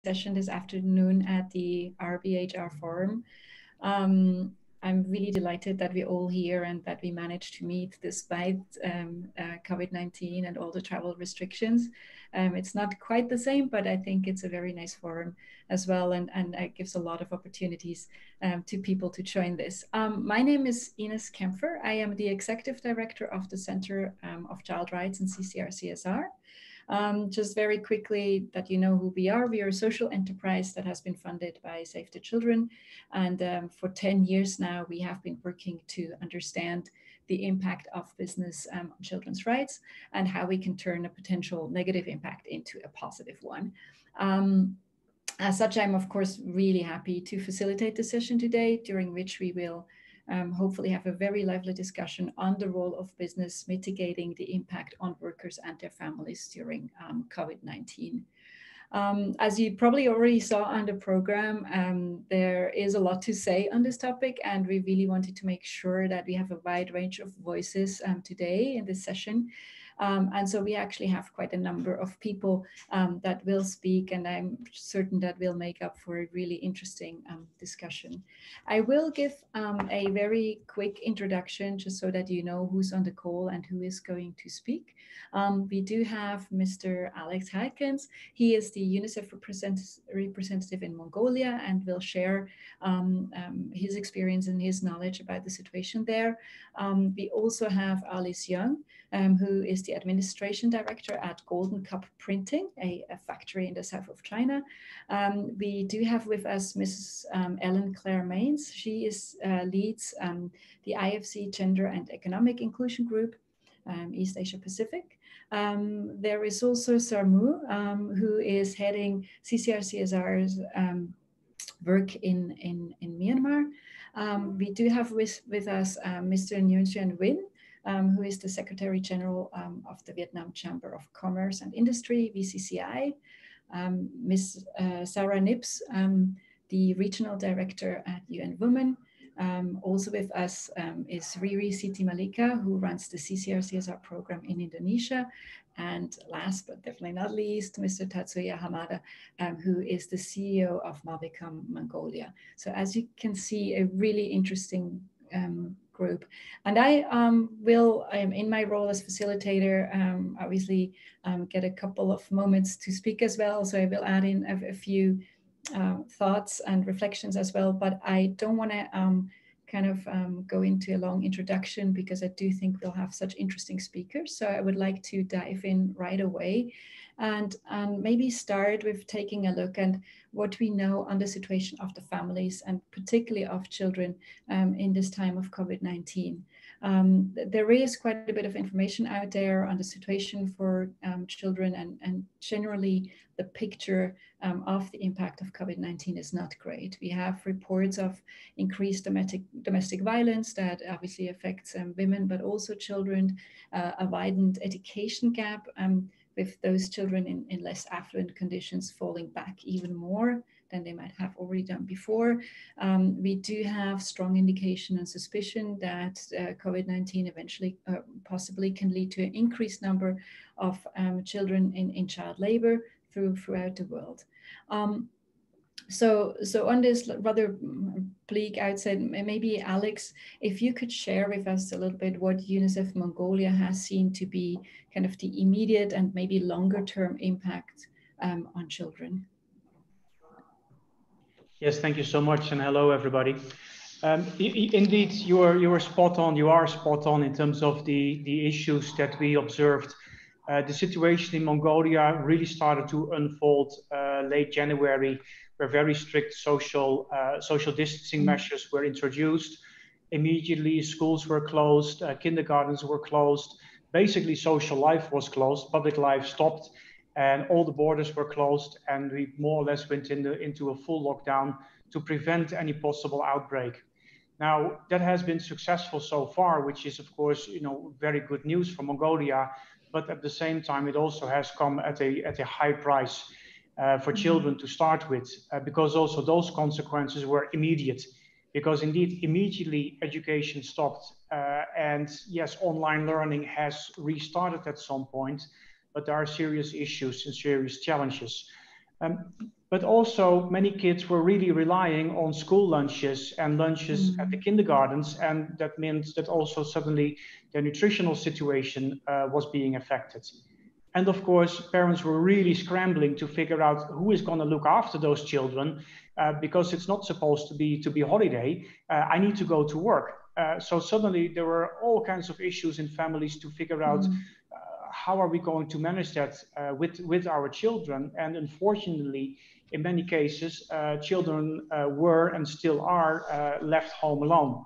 session this afternoon at the RBHR Forum. I'm really delighted that we're all here and that we managed to meet despite COVID-19 and all the travel restrictions. It's not quite the same, but I think it's a very nice forum as well, and it gives a lot of opportunities to people to join this. My name is Ines Kempfer. I am the Executive Director of the Center of Child Rights and CCR-CSR. Just very quickly that you know who we are. We are a social enterprise that has been funded by Save the Children. And for 10 years now, we have been working to understand the impact of business on children's rights and how we can turn a potential negative impact into a positive one. As such, I'm of course really happy to facilitate the session today, during which we will hopefully have a very lively discussion on the role of business mitigating the impact on workers and their families during COVID-19. As you probably already saw on the program, there is a lot to say on this topic, and we really wanted to make sure that we have a wide range of voices today in this session. And so we actually have quite a number of people that will speak, and I'm certain that will make up for a really interesting discussion. I will give a very quick introduction just so that you know who's on the call and who is going to speak. We do have Mr. Alex Heikens. He is the UNICEF representative in Mongolia and will share his experience and his knowledge about the situation there. We also have Alice Young, who is the administration director at Golden Cup Printing, a factory in the south of China. We do have with us Mrs. Ellen Claire Mains. She leads the IFC Gender and Economic Inclusion Group, East Asia Pacific. There is also Sarmu, who is heading CCR-CSR's work in Myanmar. We do have with us Mr. Nguyen Xuan Nguyen, who is the Secretary General of the Vietnam Chamber of Commerce and Industry, VCCI. Ms. Sarah Nips, the Regional Director at UN Women. Also with us is Riri Siti Malika, who runs the CCR-CSR program in Indonesia. And last but definitely not least, Mr. Tatsuya Hamada, who is the CEO of Mabicom Mongolia. So as you can see, a really interesting group. And I will, in my role as facilitator, obviously get a couple of moments to speak as well. So I will add in a few thoughts and reflections as well, but I don't want to go into a long introduction because I do think we'll have such interesting speakers. So I would like to dive in right away and maybe start with taking a look at what we know on the situation of the families and particularly of children in this time of COVID-19. There is quite a bit of information out there on the situation for children, and generally the picture of the impact of COVID-19 is not great. We have reports of increased domestic violence that obviously affects women, but also children, a widened education gap, with those children in less affluent conditions falling back even more than they might have already done before. We do have strong indication and suspicion that COVID-19 eventually possibly can lead to an increased number of children in child labor throughout the world. So on this rather bleak outset, maybe Alex, if you could share with us a little bit what UNICEF Mongolia has seen to be kind of the immediate and maybe longer term impact on children. Yes, thank you so much, and hello everybody. Indeed, you are spot on. You are spot on in terms of the issues that we observed. The situation in Mongolia really started to unfold late January, where very strict social distancing measures were introduced. Immediately, schools were closed, kindergartens were closed. Basically, social life was closed, public life stopped, and all the borders were closed, and we more or less went into a full lockdown to prevent any possible outbreak. Now, that has been successful so far, which is, of course, very good news for Mongolia, but at the same time, it also has come at a high price for children to start with, because also those consequences were immediate, because indeed, immediately education stopped. And yes, online learning has restarted at some point, but there are serious issues and serious challenges. But also many kids were really relying on school lunches and lunches at the kindergartens, and that meant that also suddenly their nutritional situation was being affected. And of course, parents were really scrambling to figure out who is going to look after those children, because it's not supposed to be holiday. I need to go to work. So suddenly there were all kinds of issues in families to figure out how are we going to manage that with our children. And unfortunately, in many cases, children were and still are left home alone.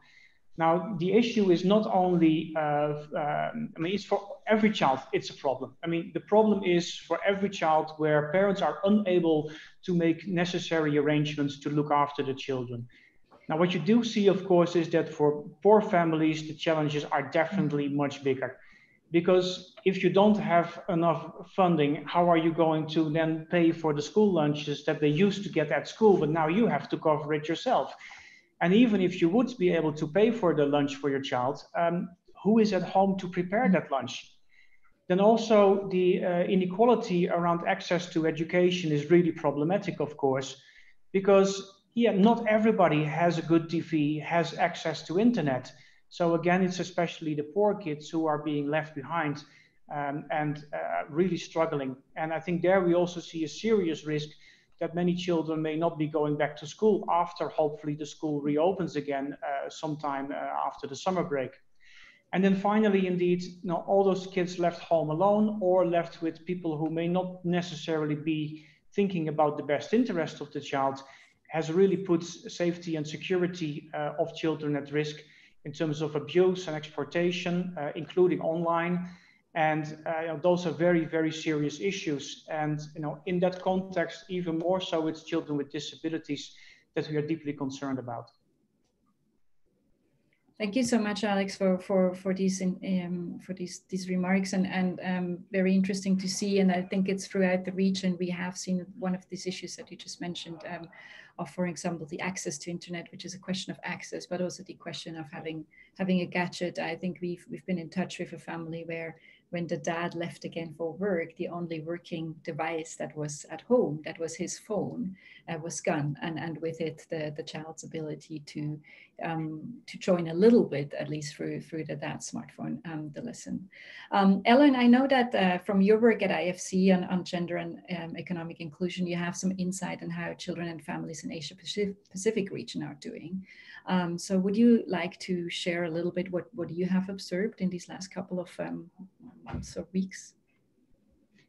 Now, the issue is not only, I mean, it's for every child, it's a problem. I mean, the problem is for every child where parents are unable to make necessary arrangements to look after the children. Now, what you do see, of course, is that for poor families, the challenges are definitely much bigger. Because if you don't have enough funding, how are you going to then pay for the school lunches that they used to get at school, but now you have to cover it yourself? And even if you would be able to pay for the lunch for your child, who is at home to prepare that lunch? Then also the inequality around access to education is really problematic, of course, because not everybody has a good TV, has access to internet. So again, it's especially the poor kids who are being left behind and really struggling. And I think there we also see a serious risk that many children may not be going back to school after hopefully the school reopens again sometime after the summer break. And then finally, indeed, all those kids left home alone or left with people who may not necessarily be thinking about the best interest of the child has really put safety and security of children at risk in terms of abuse and exploitation, including online. And those are very, very serious issues. And in that context, even more so with children with disabilities that we are deeply concerned about. Thank you so much, Alex, for these remarks, and very interesting to see. And I think it's throughout the region we have seen one of these issues that you just mentioned, of, for example, the access to internet, which is a question of access, but also the question of having a gadget. I think we've been in touch with a family where, when the dad left again for work, the only working device that was at home, that was his phone, was gone, and with it the child's ability to join a little bit, at least through the dad's smartphone, the lesson. Ellen, I know that from your work at IFC on gender and economic inclusion, you have some insight on how children and families in Asia Pacific region are doing. So would you like to share a little bit what you have observed in these last couple of months or weeks?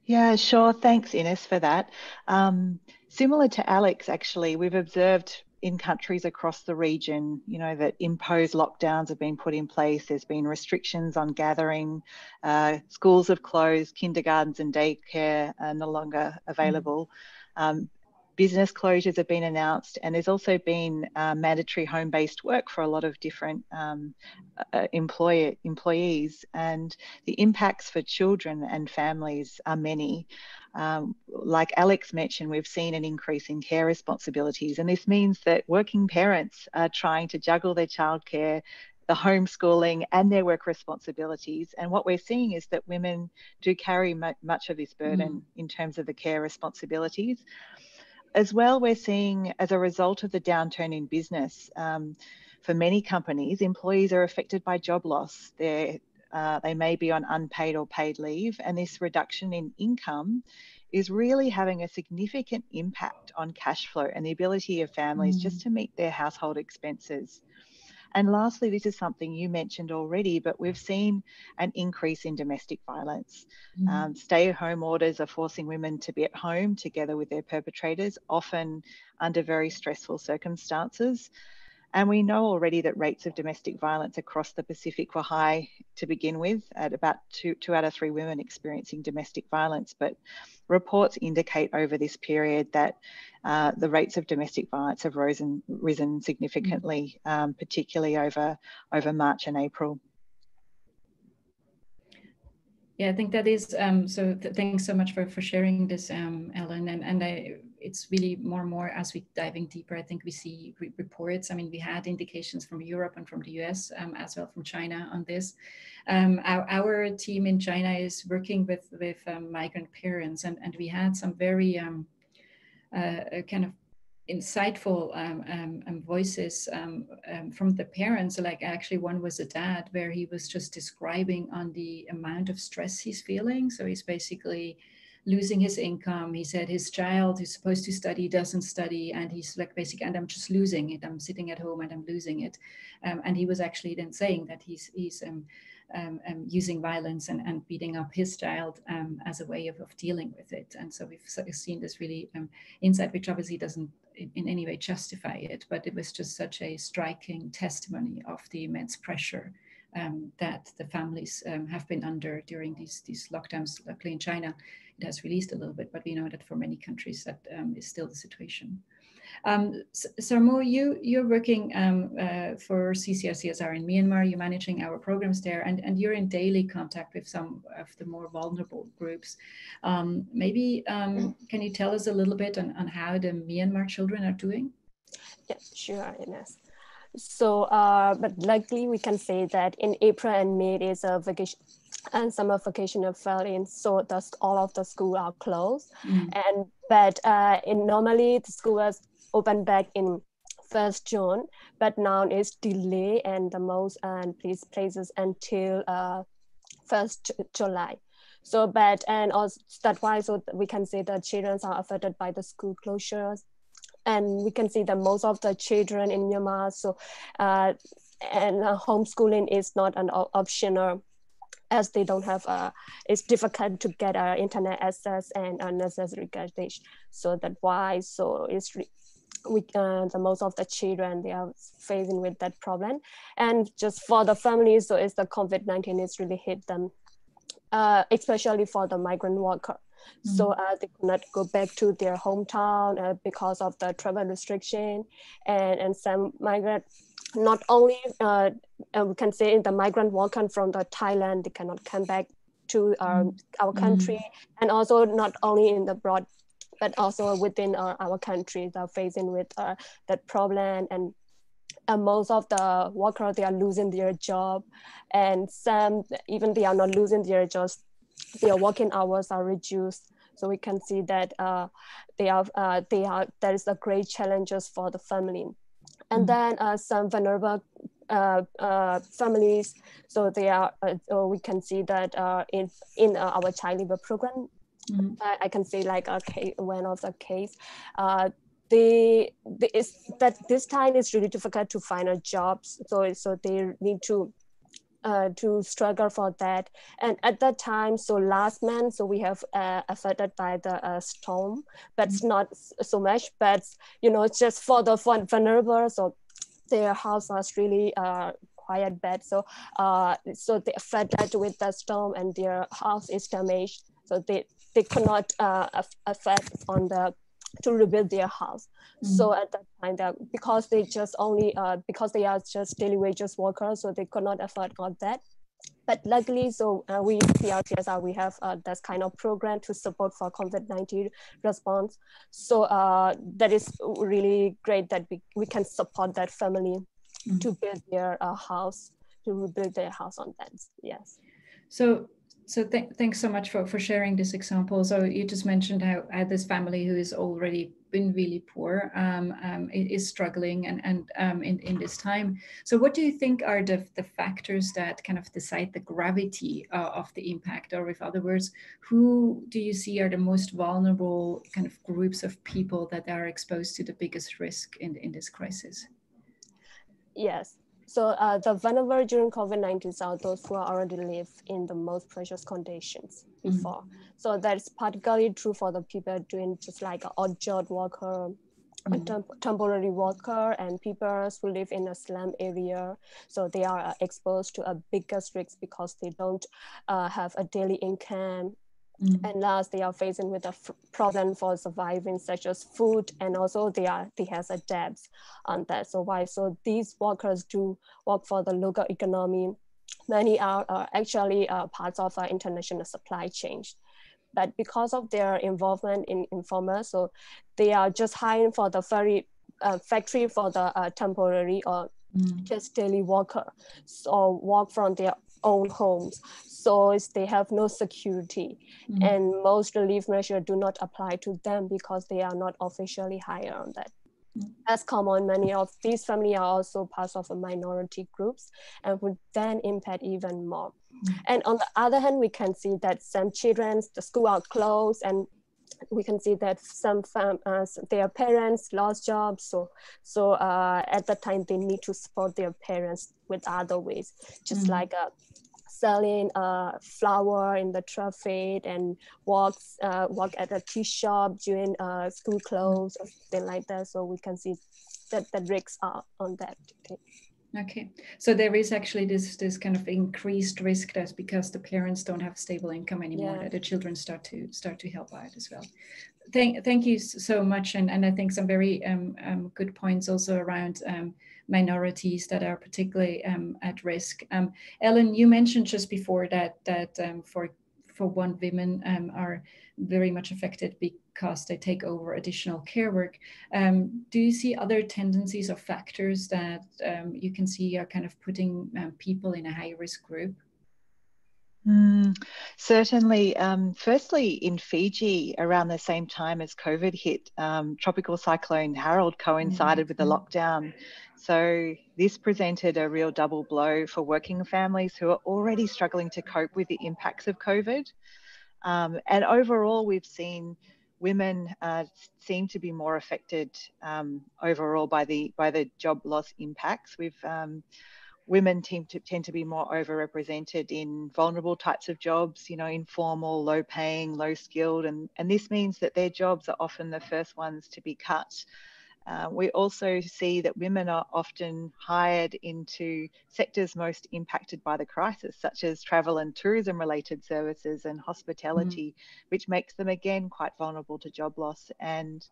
Yeah, sure. Thanks, Ines, for that. Similar to Alex, actually, we've observed in countries across the region, that imposed lockdowns have been put in place. There's been restrictions on gathering. Schools have closed. Kindergartens and daycare are no longer available. Business closures have been announced, and there's also been mandatory home-based work for a lot of different employees, and the impacts for children and families are many. Like Alex mentioned, we've seen an increase in care responsibilities, and this means that working parents are trying to juggle their childcare, the homeschooling, and their work responsibilities. And what we're seeing is that women do carry much of this burden in terms of the care responsibilities. As well, we're seeing, as a result of the downturn in business, for many companies, employees are affected by job loss. They may be on unpaid or paid leave, and this reduction in income is really having a significant impact on cash flow and the ability of families just to meet their household expenses. And lastly, this is something you mentioned already, but we've seen an increase in domestic violence. Stay-at-home orders are forcing women to be at home together with their perpetrators, often under very stressful circumstances. And we know already that rates of domestic violence across the Pacific were high to begin with, at about two out of 3 women experiencing domestic violence. But reports indicate over this period that the rates of domestic violence have risen significantly, particularly over March and April. Yeah, I think that is, so thanks so much for sharing this, Ellen. And it's really more and more as we diving deeper, I think we see reports. I mean, we had indications from Europe and from the US, as well from China on this. Our team in China is working with migrant parents, and we had some very kind of insightful voices from the parents. Like actually one was a dad where he was just describing on the amount of stress he's feeling. So he's basically losing his income. He said his child who's supposed to study doesn't study, and he's like basically, and I'm just losing it. I'm sitting at home and I'm losing it. And he was actually then saying that he's using violence and beating up his child as a way of dealing with it. And so we've seen this really insight, which obviously doesn't in any way justify it, but it was just such a striking testimony of the immense pressure that the families have been under during these lockdowns. Luckily in China, it has released a little bit, but we know that for many countries that is still the situation. Sarmo, you're working for CCR in Myanmar. You're managing our programs there, and you're in daily contact with some of the more vulnerable groups. Maybe can you tell us a little bit on how the Myanmar children are doing? Yeah, sure, Ines. So, but luckily we can say that in April and May is a vacation and summer vacation have fell in, so all of the school are closed. But normally the school was open back in 1st June, but now it's delayed and the most places until 1st July. So, but and also that's why so we can say the children are affected by the school closures. And we can see that most of the children in Myanmar, so and homeschooling is not an optional, as they don't have it's difficult to get internet access and unnecessary gadgets. So that's why so it's the most of the children, they are facing with that problem. And just for the families, so it's the COVID-19 is really hit them, especially for the migrant worker. So they could not go back to their hometown because of the travel restriction, and some migrant, not only we can say the migrant worker from the Thailand, they cannot come back to our country, and also not only in the broad, but also within our country, they're facing with that problem. And most of the workers, they are losing their job, and some even they are not losing their jobs, their working hours are reduced. So we can see that there is a great challenges for the family. And then some vulnerable families, so they are we can see that in our child labor program, I can say like one of the case, that this time is really difficult to find a job, so they need to struggle for that. And at that time, so last month, so we have affected by the storm, but not so much, but just for the vulnerable, so their house was really quite bad, so they affected with the storm and their house is damaged, so they could not affect to rebuild their house. So at that time, because they just only because they are just daily wages workers, so they could not afford all that. But luckily, so we CRTSR, we have that kind of program to support for COVID-19 response. So that is really great that we can support that family to build their house, to rebuild their house on that. Yes. So thanks so much for sharing this example. So you just mentioned how this family who has already been really poor is struggling and in this time. So what do you think are the factors that kind of decide the gravity of the impact? Or with other words, who do you see are the most vulnerable kind of groups of people that are exposed to the biggest risk in this crisis? Yes. So the vulnerable during COVID-19 are those who already live in the most precious conditions before. So that's particularly true for the people doing just like an odd job worker, a temporary worker, and people who live in a slum area. So they are exposed to a biggest risk because they don't have a daily income. And last, they are facing with a problem for surviving, such as food, and also they has a debt on that. So these workers do work for the local economy. Many are actually parts of our international supply chain. But because of their involvement in informal, so they are just hiring for the very factory for the temporary or just daily worker, so work from their own homes. So they have no security. And most relief measures do not apply to them because they are not officially hired on that. As common, many of these families are also part of a minority groups and would then impact even more. And on the other hand, we can see that some children, the school are closed, and we can see that some their parents lost jobs. So at that time, they need to support their parents with other ways, just like selling flour in the traffic and work at a tea shop during school close or something like that. So we can see that the risks are on that. Okay, so there is actually this kind of increased risk that's because the parents don't have stable income anymore, that the children start to help out as well. Thank you so much, and I think some very good points also around minorities that are particularly at risk. Ellen, you mentioned just before that for one, women are very much affected because they take over additional care work. Do you see other tendencies or factors that you can see are kind of putting people in a high risk group? Certainly. Firstly, in Fiji, around the same time as COVID hit, Tropical Cyclone Harold coincided with the lockdown. So this presented a real double blow for working families who are already struggling to cope with the impacts of COVID. And overall, we've seen women seem to be more affected overall by the job loss impacts. Women tend to be more overrepresented in vulnerable types of jobs, you know, informal, low paying, low skilled, and this means that their jobs are often the first ones to be cut. We also see that women are often hired into sectors most impacted by the crisis, such as travel and tourism related services and hospitality, which makes them again quite vulnerable to job loss. And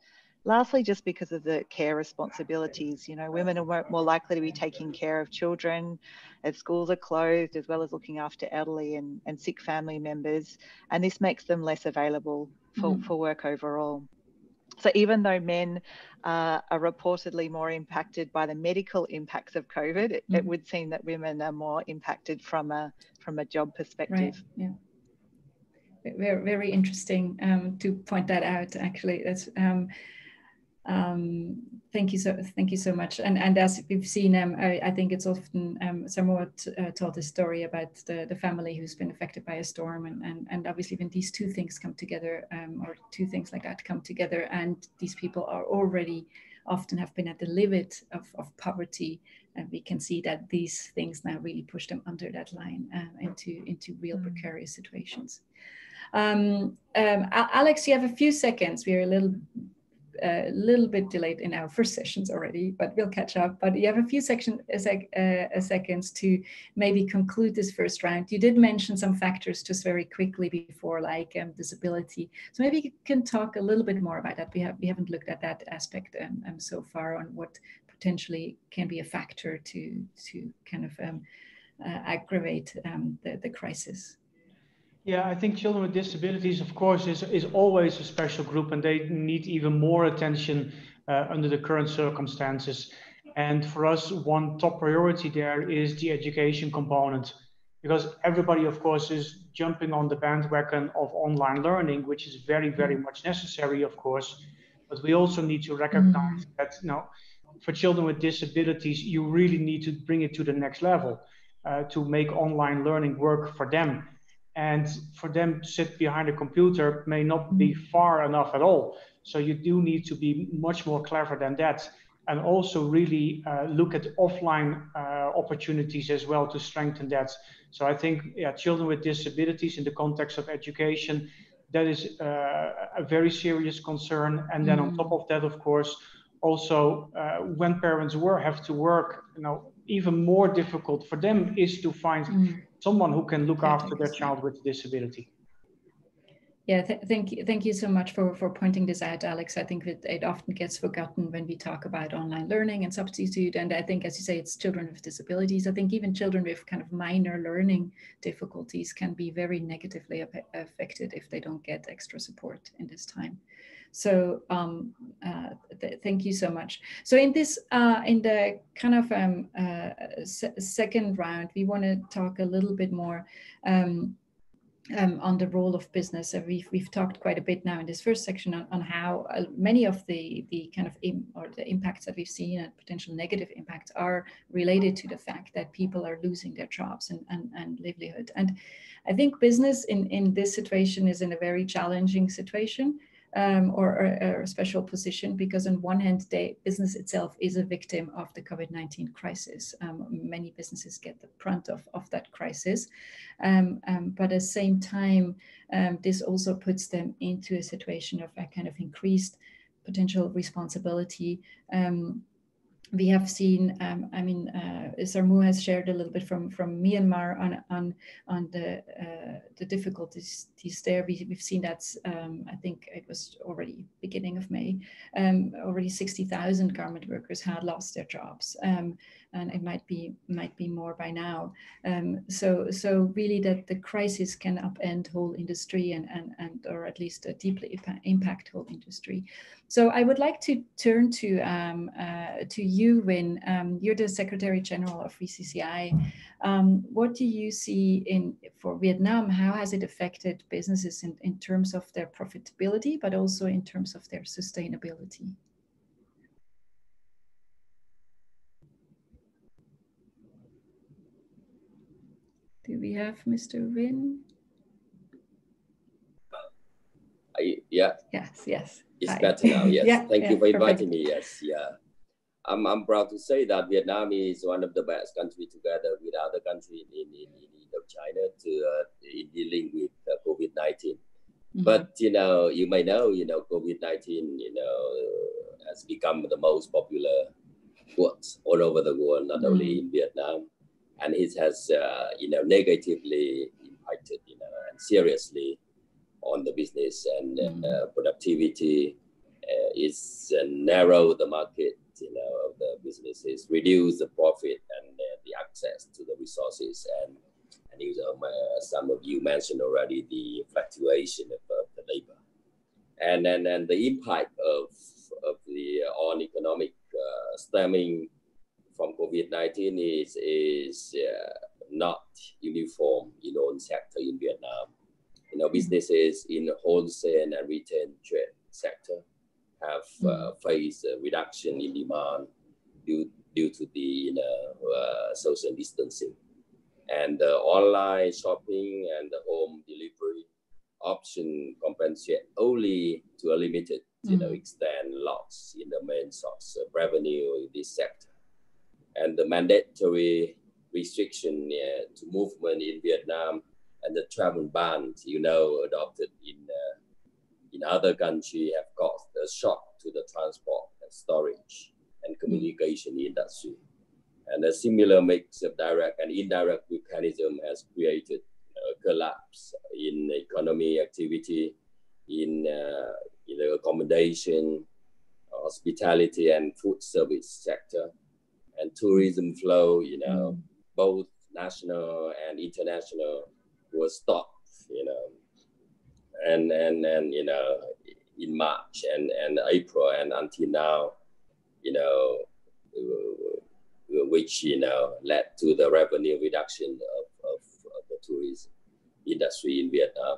lastly, just because of the care responsibilities, you know, women are more likely to be taking care of children as schools are closed, as well as looking after elderly and sick family members. And this makes them less available for work overall. So even though men are reportedly more impacted by the medical impacts of COVID, it would seem that women are more impacted from a job perspective. Right. Yeah. Very, very interesting to point that out. Actually, that's thank you so much. And as we've seen, I think it's often somewhat told the story about the family who's been affected by a storm, and obviously when these two things come together, or two things like that come together, and these people are already often have been at the limit of poverty, and we can see that these things now really push them under that line into real precarious situations. Alex, you have a few seconds. We are a little bit delayed in our first sessions already, but we'll catch up. But you have a few seconds to maybe conclude this first round. You did mention some factors just very quickly before, like disability. So maybe you can talk a little bit more about that. We haven't looked at that aspect so far, on what potentially can be a factor to kind of aggravate the crisis. Yeah, I think children with disabilities, of course, is always a special group, and they need even more attention under the current circumstances. And for us, one top priority there is the education component, because everybody, of course, is jumping on the bandwagon of online learning, which is very, very much necessary, of course. But we also need to recognize that, you know, for children with disabilities, you really need to bring it to the next level to make online learning work for them. And for them to sit behind a computer may not be far enough at all. So you do need to be much more clever than that. And also really look at offline opportunities as well to strengthen that. So I think children with disabilities in the context of education, that is a very serious concern. And then on top of that, of course, also when parents have to work, you know, even more difficult for them is to find someone who can look after their child with a disability. Yeah, thank you so much for pointing this out, Alex. I think it often gets forgotten when we talk about online learning and substitute. And I think, as you say, it's children with disabilities. I think even children with kind of minor learning difficulties can be very negatively affected if they don't get extra support in this time. So thank you so much. So in this, in the kind of second round, we want to talk a little bit more on the role of business. We've talked quite a bit now in this first section on how many of the kind of the impacts that we've seen and potential negative impacts are related to the fact that people are losing their jobs and livelihood. And I think business in this situation is in a very challenging situation. Or a special position, because on one hand, business itself is a victim of the COVID-19 crisis. Many businesses get the brunt of that crisis, but at the same time, this also puts them into a situation of a kind of increased potential responsibility. We have seen, I mean, Sarmu has shared a little bit from Myanmar on the difficulties there. We've seen that, I think it was already beginning of May, already 60,000 garment workers had lost their jobs, and it might be more by now. So really that the crisis can upend whole industry and or at least deeply impact whole industry. So I would like to turn to you, Win. You're the Secretary General of VCCI. What do you see for Vietnam? How has it affected businesses in terms of their profitability, but also in terms of their sustainability? Do we have Mr. Win? Yeah. Yes. It's Hi. better now. Yes. Yeah, Thank you for inviting perfect. me. Yes. Yeah. I'm proud to say that Vietnam is one of the best countries, together with other countries in China, in dealing with COVID-19. Mm-hmm. But you may know, COVID-19, has become the most popular word all over the world, not only in Vietnam, and it has negatively impacted, and seriously on the business and productivity. It's narrow the market, of the businesses, reduce the profit and the access to the resources, and some of you mentioned already the fluctuation of the labor, and the impact of the on economic stemming from COVID-19 is not uniform in all sector in Vietnam. Businesses in wholesale and retail trade sector have faced a reduction in demand due to the social distancing, and the online shopping and the home delivery option compensate only to a limited extent loss in the main source of revenue in this sector, and the mandatory restriction to movement in Vietnam and the travel ban, adopted in other countries have caused a shock to the transport and storage and communication industry. And a similar mix of direct and indirect mechanism has created a collapse in economy activity, in accommodation, hospitality and food service sector, and tourism flow, both national and international was stopped, and in March and April and until now, which led to the revenue reduction of the tourism industry in Vietnam.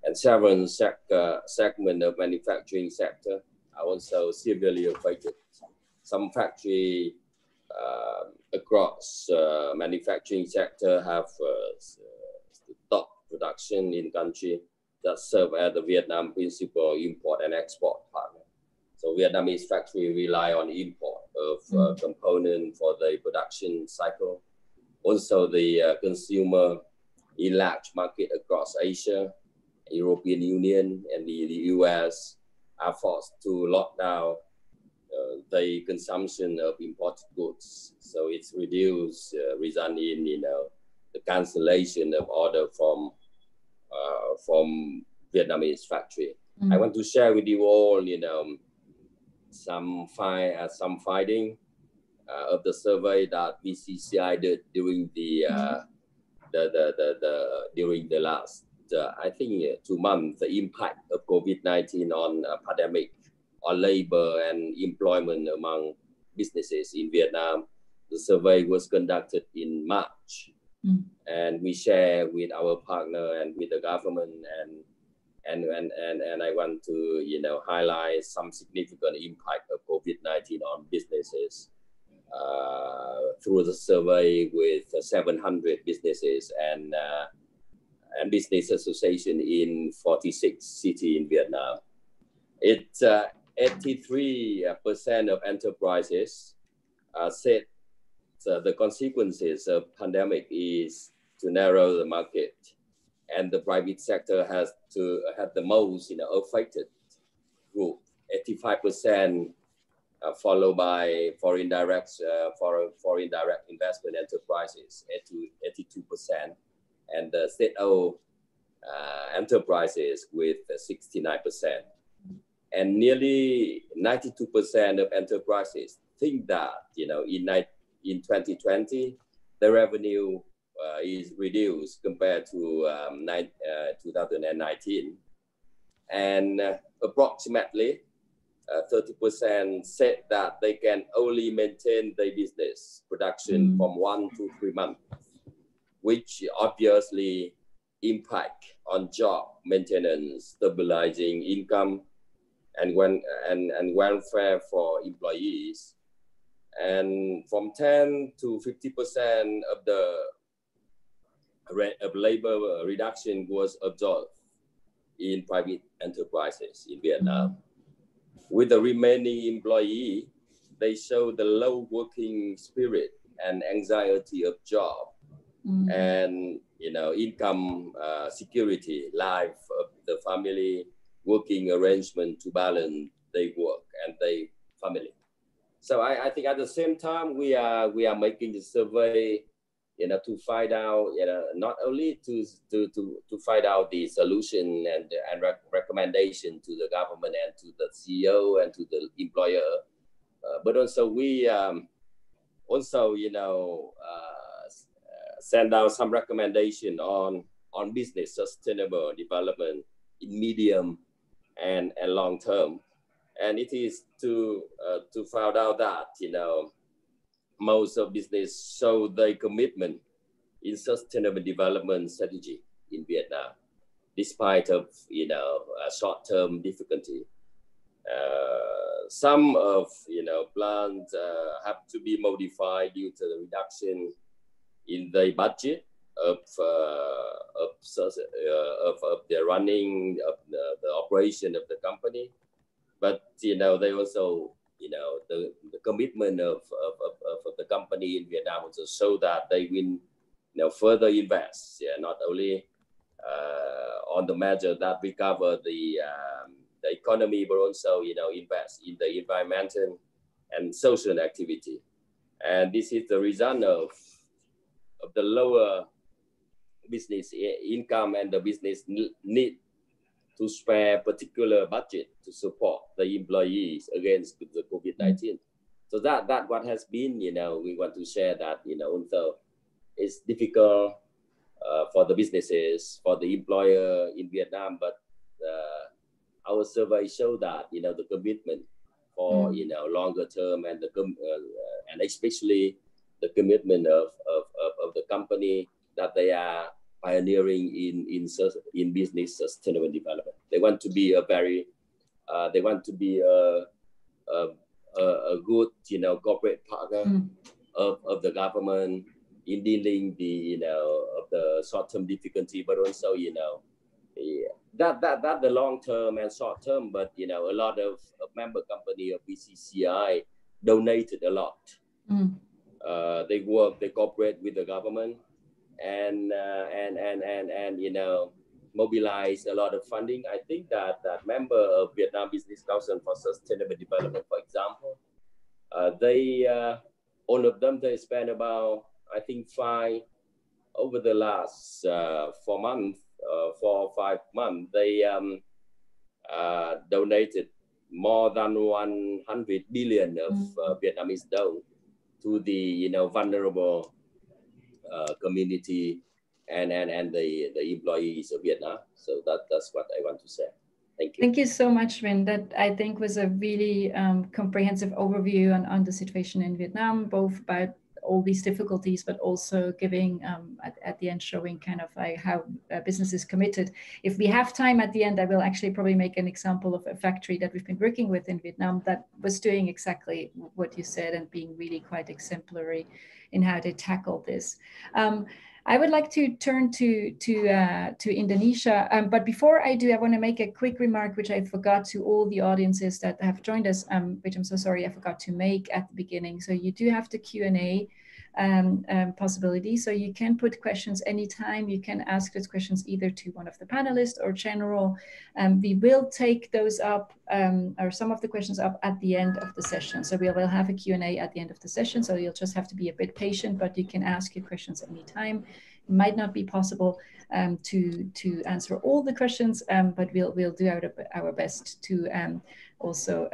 And several segment of manufacturing sector are also severely affected. Some factory across manufacturing sector have stopped production in country that serve as the Vietnam principal import and export partner. So Vietnamese factory rely on import of component for the production cycle. Also the consumer in large market across Asia, European Union and the US are forced to lock down the consumption of imported goods. So it's reduced, result in the cancellation of order from Vietnamese factory. I want to share with you all, some finding of the survey that VCCI did during the last I think 2 months, the impact of COVID-19 on pandemic, on labor and employment among businesses in Vietnam. The survey was conducted in March, and we share with our partner and with the government, and I want to highlight some significant impact of COVID-19 on businesses through the survey with 700 businesses and business association in 46 cities in Vietnam. It's 83% of enterprises said the consequences of pandemic is to narrow the market, and the private sector has to have the most affected group, 85%, followed by foreign direct investment enterprises, 82%, and the state-owned enterprises with 69%. And nearly 92% of enterprises think that in 2020 the revenue is reduced compared to 2019, and approximately 30% said that they can only maintain their business production from 1 to 3 months, which obviously impact on job maintenance, stabilizing income, and welfare for employees. And from 10 to 50% of the labor reduction was observed in private enterprises in Vietnam. With the remaining employee, they show the low working spirit and anxiety of job, and income security, life of the family, working arrangement to balance their work and their family. So I think at the same time we are making the survey, to find out, not only to find out the solution and recommendation to the government and to the CEO and to the employer, but also we send out some recommendation on business sustainable development in medium and long term. And it is to find out that most of business show their commitment in sustainable development strategy in Vietnam, despite of short-term difficulty. Some of plans have to be modified due to the reduction in the budget of the running of the operation of the company, but they also the commitment of the company in Vietnam also show that they will further invest, not only on the measure that recover the economy, but also invest in the environmental and social activity. And this is the result of the lower business income, and the business need to spare particular budget to support the employees against the COVID-19. So that what has been, we want to share that, also it's difficult for the businesses, for the employer in Vietnam, but our survey show that, the commitment for, longer term, and and especially the commitment of the company that they are pioneering in business sustainable development. They want to be a good, corporate partner of the government in dealing of the short-term difficulty, but also, that the long-term and short-term, but, a lot of member company of BCCI donated a lot. They cooperate with the government and mobilize a lot of funding. I think that member of Vietnam Business Council for Sustainable Development, for example, all of them, they spend about, I think, over the last 4 or 5 months, they donated more than 100 billion of Vietnamese dong to the vulnerable community and the employees of Vietnam. So that's what I want to say. Thank you. Thank you so much, Vin. That I think was a really comprehensive overview on the situation in Vietnam, both about all these difficulties, but also giving at the end showing kind of like how business is committed. If we have time at the end, I will actually probably make an example of a factory that we've been working with in Vietnam that was doing exactly what you said and being really quite exemplary in how they tackled this. I would like to turn to Indonesia, but before I do, I want to make a quick remark, which I forgot to all the audiences that have joined us, which I'm so sorry I forgot to make at the beginning. So you do have the Q&A possibility, so you can put questions anytime. You can ask those questions either to one of the panelists or general. We will take those up, or some of the questions up at the end of the session. So we will have a Q&A at the end of the session, so you'll just have to be a bit patient, but you can ask your questions anytime. It might not be possible to answer all the questions, but we'll do our best to also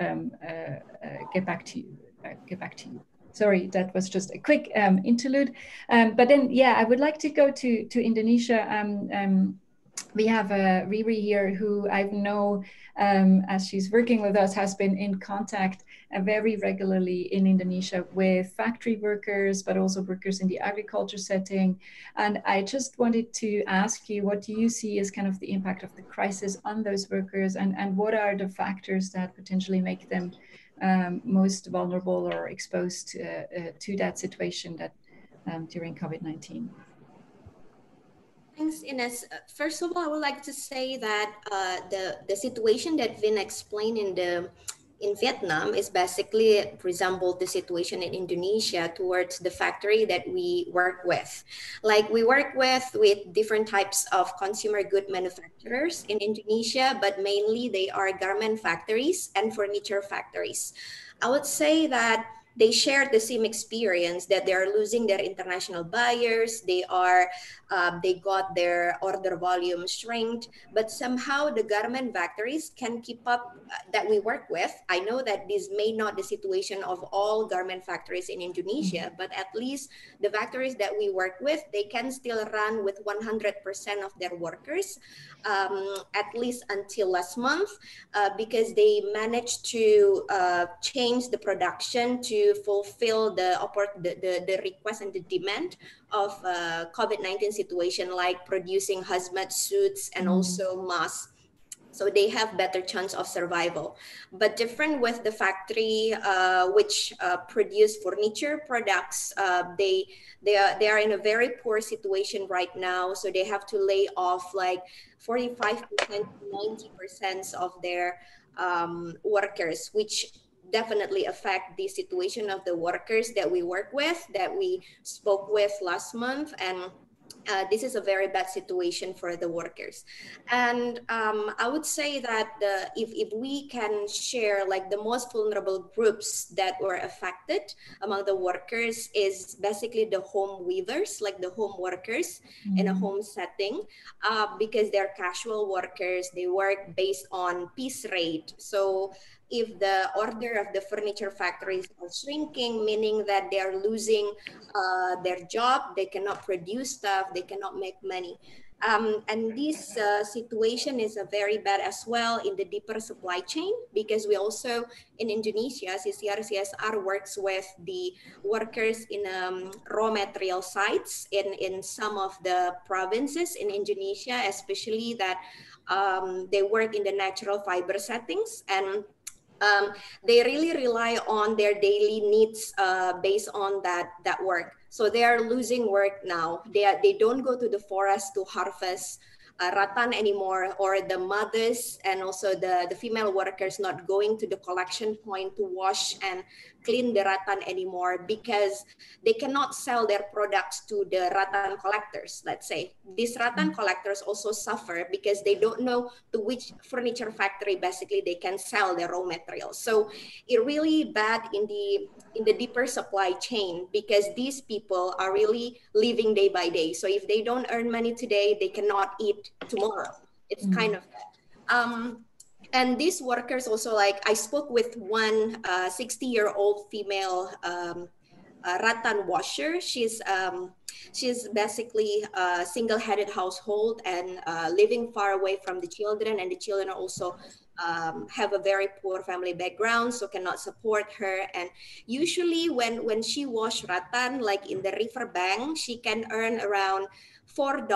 get back to you. Sorry, that was just a quick interlude. But then, yeah, I would like to go to Indonesia. We have Riri here, who I know, as she's working with us, has been in contact very regularly in Indonesia with factory workers, but also workers in the agriculture setting. And I just wanted to ask you, what do you see as kind of the impact of the crisis on those workers, and what are the factors that potentially make them most vulnerable or exposed to that situation that during COVID-19? Thanks, Ines. First of all, I would like to say that the situation that Vin explained in Vietnam is basically resembled the situation in Indonesia towards the factory that we work with. Like, we work with different types of consumer good manufacturers in Indonesia, but mainly they are garment factories and furniture factories. I would say that they share the same experience, that they are losing their international buyers. They got their order volume shrink, but somehow the garment factories can keep up that we work with. I know that this may not the situation of all garment factories in Indonesia, but at least the factories that we work with, they can still run with 100% of their workers, at least until last month, because they managed to change the production to fulfill the request and the demand of COVID-19 situation, like producing hazmat suits and also masks. So they have better chance of survival. But different with the factory which produce furniture products, they are in a very poor situation right now. So they have to lay off like 45% to 90% of their workers, which definitely affect the situation of the workers that we work with, that we spoke with last month. And this is a very bad situation for the workers. And I would say that if we can share like the most vulnerable groups that were affected among the workers is basically the home weavers, like the home workers in a home setting, because they're casual workers. They work based on piece rate. So if the order of the furniture factories are shrinking, meaning that they are losing their job, they cannot produce stuff, they cannot make money. And this situation is very bad as well in the deeper supply chain, because we also in Indonesia, CSR works with the workers in raw material sites in some of the provinces in Indonesia, especially that they work in the natural fiber settings, and they really rely on their daily needs based on that work. So they are losing work now. They don't go to the forest to harvest rattan anymore, or the mothers and also the female workers not going to the collection point to wash and clean the rattan anymore, because they cannot sell their products to the rattan collectors. Let's say these rattan collectors also suffer because they don't know to which furniture factory basically they can sell their raw materials. So it really bad in the deeper supply chain, because these people are really living day by day. So if they don't earn money today, they cannot eat tomorrow. It's kind of that. And these workers also, like I spoke with one 60-year-old female rattan washer. She's basically a single-headed household and living far away from the children, and the children also have a very poor family background, so cannot support her. And usually when she wash rattan, like in the river bank, she can earn around $4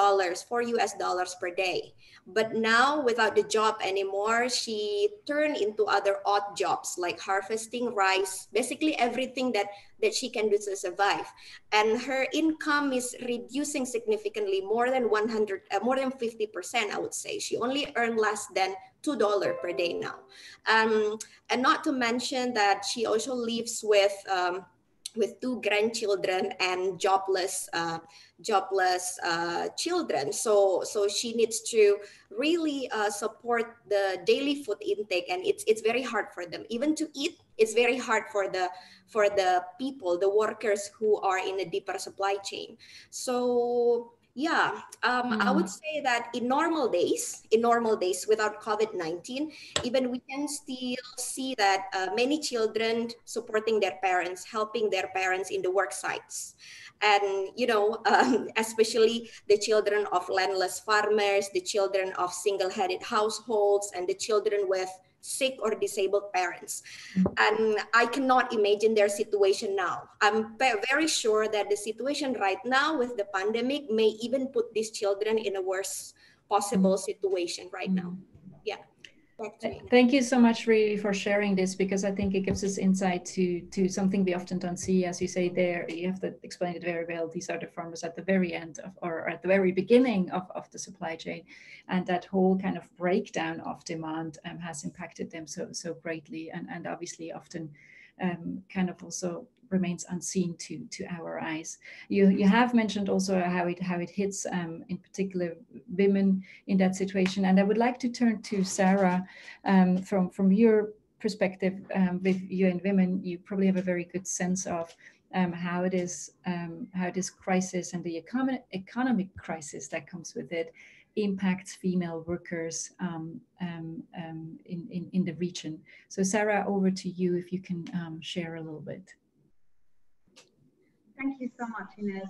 US dollars per day. But now, without the job anymore, she turned into other odd jobs like harvesting rice, basically everything that she can do to survive. And her income is reducing significantly, more than 50%, I would say. She only earned less than $2 per day now. And not to mention that she also lives with 2 grandchildren and jobless children. So she needs to really support the daily food intake, and it's very hard for them. Even to eat, it's very hard for the people, the workers who are in a deeper supply chain. So yeah, I would say that in normal days without COVID-19, even we can still see that many children supporting their parents, helping their parents in the work sites. And, especially the children of landless farmers, the children of single-headed households, and the children with sick or disabled parents. And I cannot imagine their situation now. I'm very sure that the situation right now with the pandemic may even put these children in a worse possible situation right now. Yeah. Thank you so much, really, for sharing this, because I think it gives us insight to something we often don't see. As you say there, you have to explain it very well. These are the farmers at the very end or at the very beginning of the supply chain, and that whole kind of breakdown of demand has impacted them so greatly, and obviously often kind of also remains unseen to our eyes. You have mentioned also how it hits in particular women in that situation, and I would like to turn to Sarah from your perspective. With you and women, you probably have a very good sense of how it is, how this crisis and the economic crisis that comes with it impacts female workers in the region. So Sarah, over to you, if you can share a little bit. Thank you so much, Inez.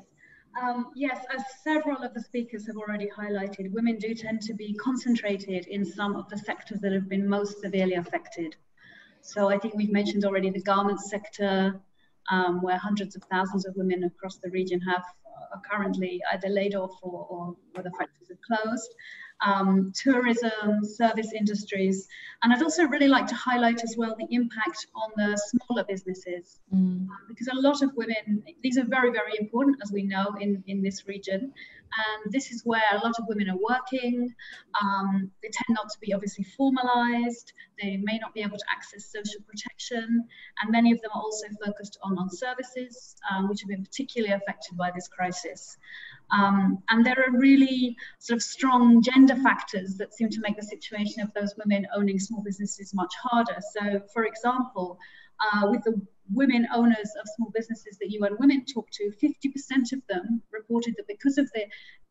Yes, as several of the speakers have already highlighted, women do tend to be concentrated in some of the sectors that have been most severely affected. So I think we've mentioned already the garment sector, where hundreds of thousands of women across the region are currently either laid off or the factories are closed. Tourism, service industries, and I'd also really like to highlight as well the impact on the smaller businesses, because a lot of women, these are very, very important, as we know, in this region, and this is where a lot of women are working. They tend not to be obviously formalized, they may not be able to access social protection, and many of them are also focused on services, which have been particularly affected by this crisis. And there are really sort of strong gender factors that seem to make the situation of those women owning small businesses much harder. So, for example, with the women owners of small businesses that UN Women talked to, 50% of them reported that because of the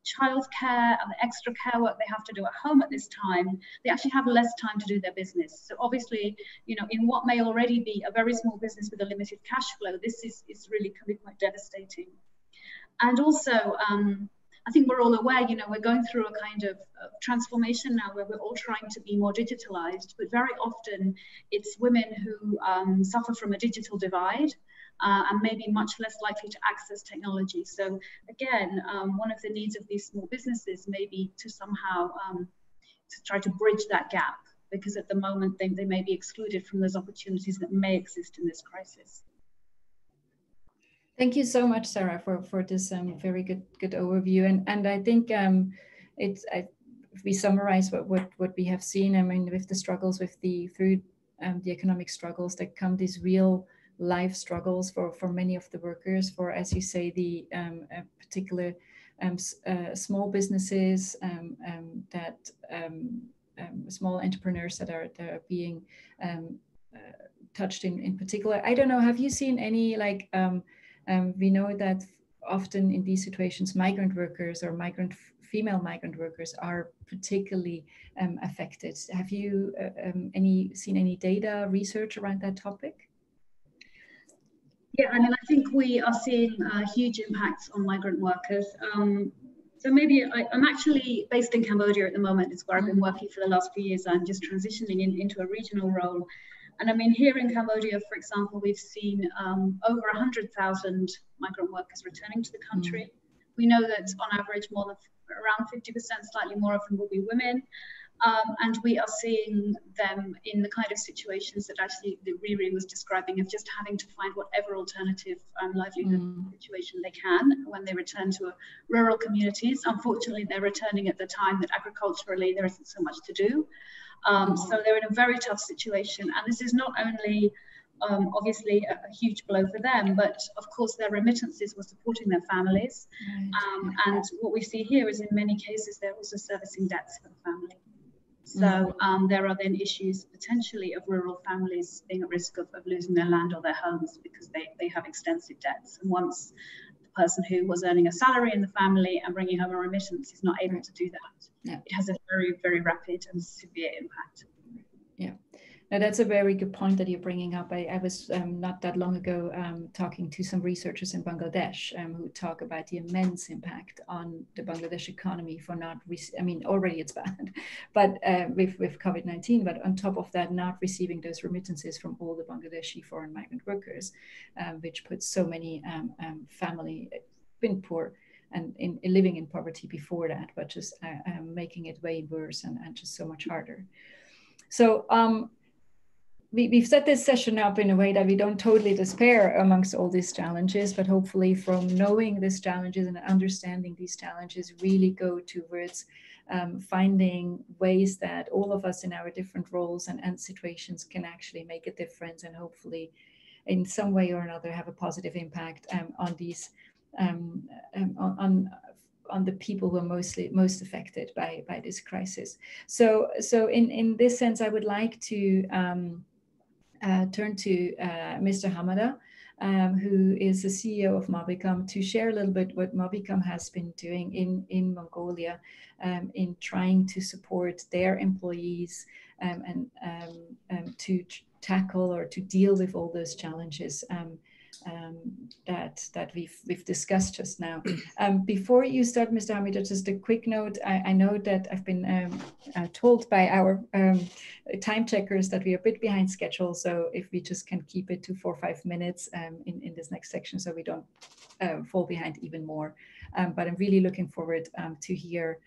childcare and the extra care work they have to do at home at this time, they actually have less time to do their business. So obviously, in what may already be a very small business with a limited cash flow, this is really can be quite devastating. And also, I think we're all aware, we're going through a kind of transformation now where we're all trying to be more digitalized, but very often it's women who suffer from a digital divide and maybe much less likely to access technology. So again, one of the needs of these small businesses may be to somehow to try to bridge that gap, because at the moment they may be excluded from those opportunities that may exist in this crisis. Thank you so much, Sarah, for this very good overview. And I think if we summarize what we have seen, I mean, with the struggles through the economic struggles that come, these real life struggles for many of the workers, for, as you say, the particular small businesses small entrepreneurs that are being touched in particular. I don't know, have you seen any we know that often in these situations, migrant workers or female migrant workers are particularly affected. Have you seen any data research around that topic? Yeah, I mean, I think we are seeing huge impacts on migrant workers. So maybe I'm actually based in Cambodia at the moment. It's where I've been working for the last few years. I'm just transitioning into a regional role. And I mean, here in Cambodia, for example, we've seen over 100,000 migrant workers returning to the country. We know that on average, around 50%, slightly more often, will be women. And we are seeing them in the kind of situations that actually Riri was describing, of just having to find whatever alternative livelihood situation they can when they return to rural communities. Unfortunately, they're returning at the time that agriculturally there isn't so much to do. So they're in a very tough situation. And this is not only obviously a huge blow for them, but of course their remittances were supporting their families. And what we see here is in many cases, they're also servicing debts for the family. So there are then issues potentially of rural families being at risk of losing their land or their homes because they have extensive debts. And once the person who was earning a salary in the family and bringing home a remittance is not able to do that, it has a very, very rapid and severe impact. Yeah. Now, that's a very good point that you're bringing up. I was not that long ago talking to some researchers in Bangladesh who talk about the immense impact on the Bangladesh economy for not, I mean, already it's bad, but with COVID-19, but on top of that, not receiving those remittances from all the Bangladeshi foreign migrant workers, which puts so many family been poor and living in poverty before that, but just making it way worse and just so much harder. So, we've set this session up in a way that we don't totally despair amongst all these challenges, but hopefully from knowing these challenges and understanding these challenges really go towards finding ways that all of us in our different roles and situations can actually make a difference and hopefully in some way or another have a positive impact on these, on the people who are most affected by this crisis. So in this sense, I would like to turn to Mr. Hamada, who is the CEO of Mabicom, to share a little bit what Mabicom has been doing in Mongolia in trying to support their employees and to tackle or to deal with all those challenges that we've discussed just now. Before you start, Mr. Hamida, just a quick note. I know that I've been told by our time checkers that we are a bit behind schedule. So if we just can keep it to 4 or 5 minutes in this next section, so we don't fall behind even more. But I'm really looking forward to hear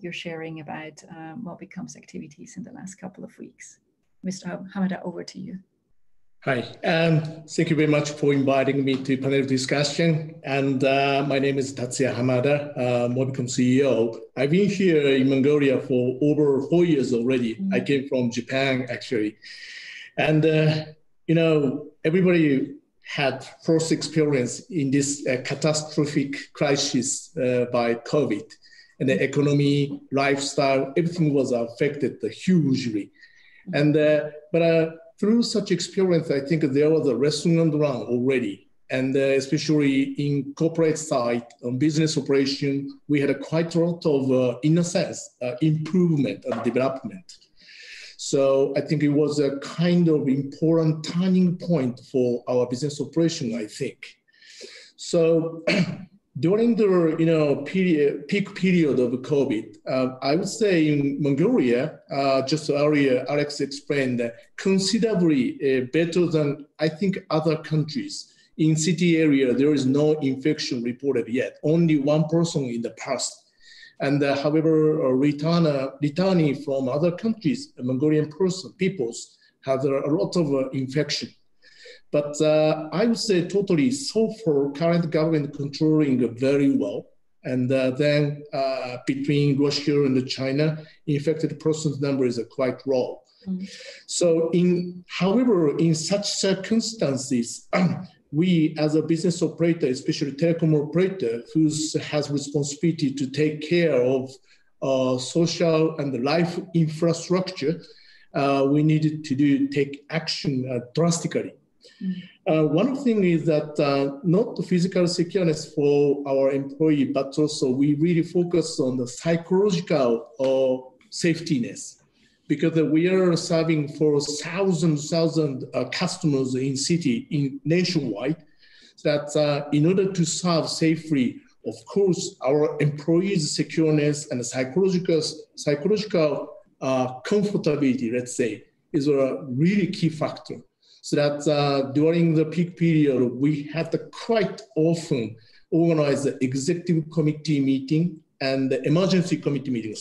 your sharing about Mabicom's activities in the last couple of weeks. Mr. Hamada, over to you. Hi, thank you very much for inviting me to panel discussion. And my name is Tatsuya Hamada, Mabicom CEO. I've been here in Mongolia for over 4 years already. I came from Japan, actually. And, you know, everybody had first experience in this catastrophic crisis by COVID. And the economy, lifestyle, everything was affected hugely. And, through such experience, I think there was a lesson learned already. And especially in corporate side, on business operation, we had quite a lot of, in a sense, improvement and development. So I think it was a kind of important turning point for our business operation, I think. So during the peak period of COVID, I would say in Mongolia, just earlier Alex explained that considerably better than I think other countries. In city area, there is no infection reported yet, only one person in the past. And however, returning from other countries, Mongolian peoples have a lot of infection. But I would say totally so far, current government controlling very well. And then between Russia and China, infected persons number is quite low. So however, in such circumstances, we as a business operator, especially telecom operator, who has responsibility to take care of social and life infrastructure, we needed to take action drastically. One thing is that not the physical security for our employee, but also we really focus on the psychological safetyness, because we are serving for thousands customers in nationwide. that in order to serve safely, of course, our employees' secureness and psychological comfortability, let's say, is a really key factor. So that during the peak period, we had to quite often organize the executive committee meeting and the emergency committee meeting,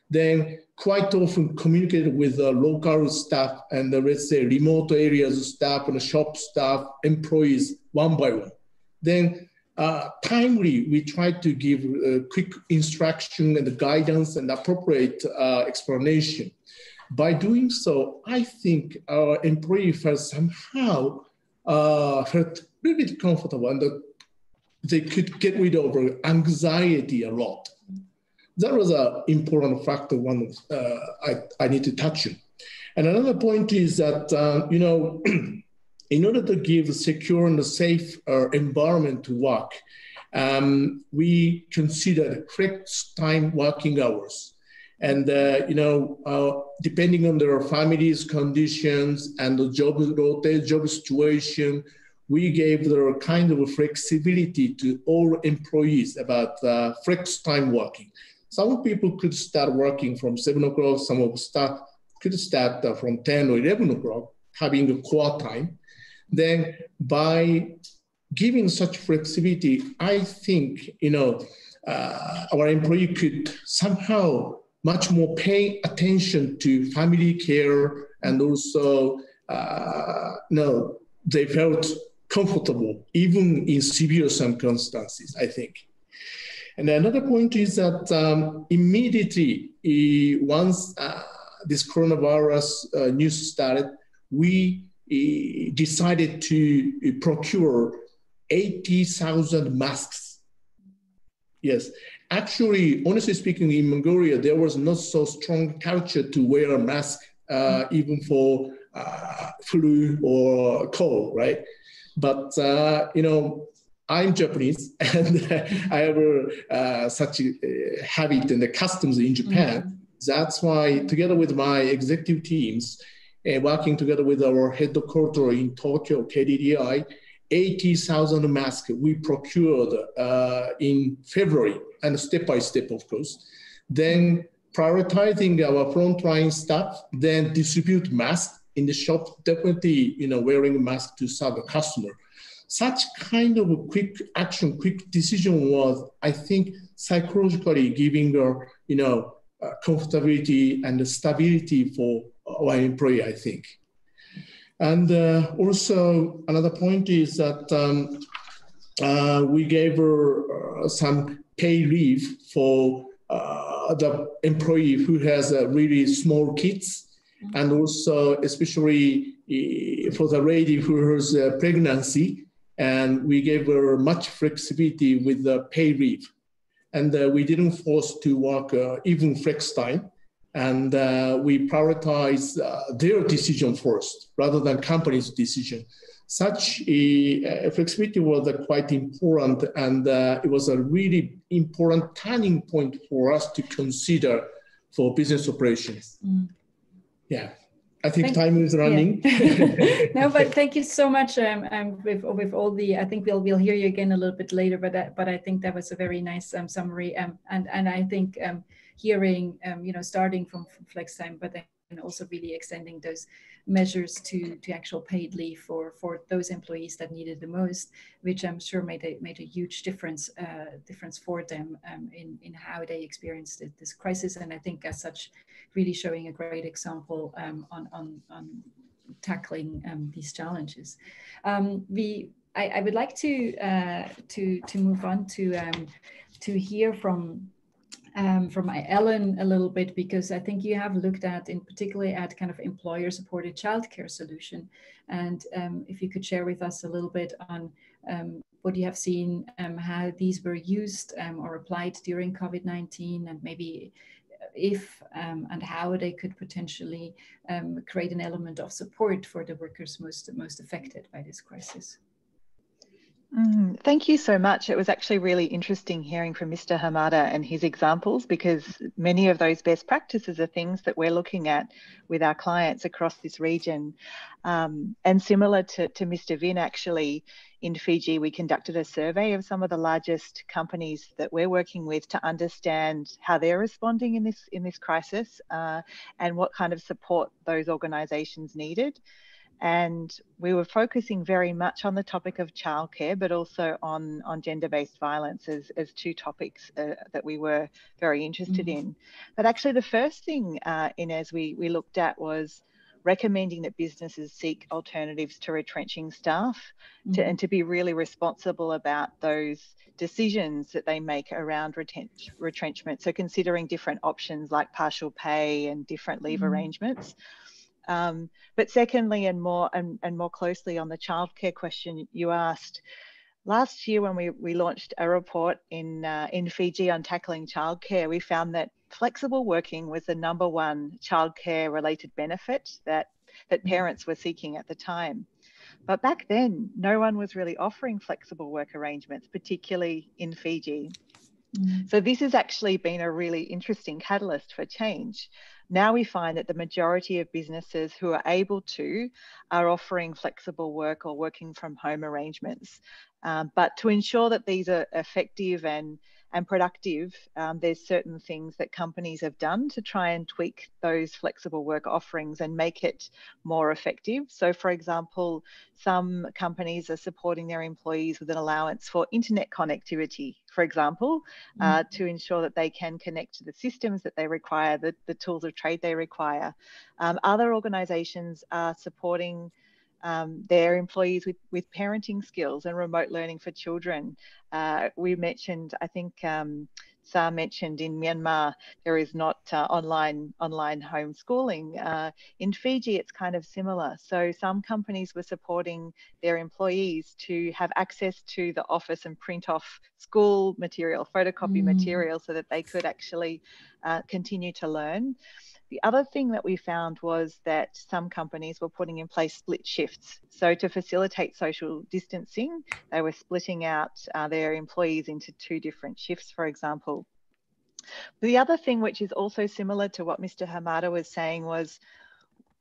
then quite often communicated with the local staff and the, let's say, remote areas staff and shop staff, employees, one by one. Then timely, we try to give quick instruction and guidance and appropriate explanation. By doing so, I think our employees felt somehow felt a little bit comfortable and they could get rid of anxiety a lot. That was an important factor, one I need to touch on. And another point is that, you know, in order to give a secure and a safe environment to work, we considered flex time working hours. And, you know, depending on their family's conditions and the job situation, we gave their kind of flexibility to all employees about flex time working. Some people could start working from 7 o'clock, some of the staff could start from 10 or 11 o'clock, having a core time. Then by giving such flexibility, I think, you know, our employee could somehow much more pay attention to family care, and also, no, they felt comfortable even in severe circumstances, I think. And another point is that immediately, once this coronavirus news started, we decided to procure 80,000 masks. Yes, actually, honestly speaking, in Mongolia, there was not so strong culture to wear a mask, even for flu or cold, right? But, you know, I'm Japanese and I have such a habit and the customs in Japan. Mm-hmm. That's why, together with my executive teams, working together with our headquarters in Tokyo, KDDI, 80,000 masks we procured in February, and step by step, of course. Then prioritizing our frontline staff, then distribute masks in the shop, definitely, you know, wearing a mask to serve the customer. Such kind of a quick action, quick decision was, I think, psychologically giving her, you know, comfortability and stability for our employee, I think. And also another point is that we gave her some pay leave for the employee who has really small kids, and also especially for the lady who has pregnancy, and we gave her much flexibility with the pay leave. And we didn't force to work even flex time. And we prioritize their decision first rather than company's decision. Such a flexibility was quite important, and it was a really important turning point for us to consider for business operations. Mm. Yeah, I think time is running. Yeah. No, but thank you so much. With all the, I think we'll hear you again a little bit later, but I think that was a very nice summary. And I think hearing, you know, starting from flex time, but then also really extending those measures to actual paid leave for those employees that needed the most, which I'm sure made a huge difference for them in how they experienced this crisis. And I think as such, really showing a great example on tackling these challenges. I would like to move on to hear from Ellen a little bit, because I think you have looked at, in particular, at kind of employer-supported childcare solution. And if you could share with us a little bit on what you have seen, how these were used or applied during COVID-19, and maybe if and how they could potentially create an element of support for the workers most affected by this crisis. Thank you so much. It was actually really interesting hearing from Mr. Hamada and his examples, because many of those best practices are things that we're looking at with our clients across this region. And similar to Mr. Vin, actually, in Fiji, we conducted a survey of some of the largest companies that we're working with to understand how they're responding in this crisis and what kind of support those organisations needed. And we were focusing very much on the topic of childcare, but also on gender-based violence as two topics that we were very interested in. But actually the first thing, Inez, we looked at was recommending that businesses seek alternatives to retrenching staff and to be really responsible about those decisions that they make around retrenchment. So considering different options like partial pay and different leave arrangements. But secondly, and more closely on the childcare question you asked, last year when we launched a report in Fiji on tackling childcare, we found that flexible working was the #1 childcare related benefit that parents were seeking at the time. But back then, no one was really offering flexible work arrangements, particularly in Fiji. So this has actually been a really interesting catalyst for change. Now we find that the majority of businesses who are able to are offering flexible work or working from home arrangements. But to ensure that these are effective and productive, there's certain things that companies have done to try and tweak those flexible work offerings and make it more effective. So for example, some companies are supporting their employees with an allowance for internet connectivity, for example, to ensure that they can connect to the systems that they require, the tools of trade they require. Other organisations are supporting their employees with parenting skills and remote learning for children. We mentioned, I think Sa mentioned in Myanmar, there is not online homeschooling. In Fiji, it's kind of similar. So some companies were supporting their employees to have access to the office and print off school material, photocopy material, so that they could actually continue to learn. The other thing that we found was that some companies were putting in place split shifts. So to facilitate social distancing, they were splitting out their employees into 2 different shifts, for example. The other thing, which is also similar to what Mr. Hamada was saying, was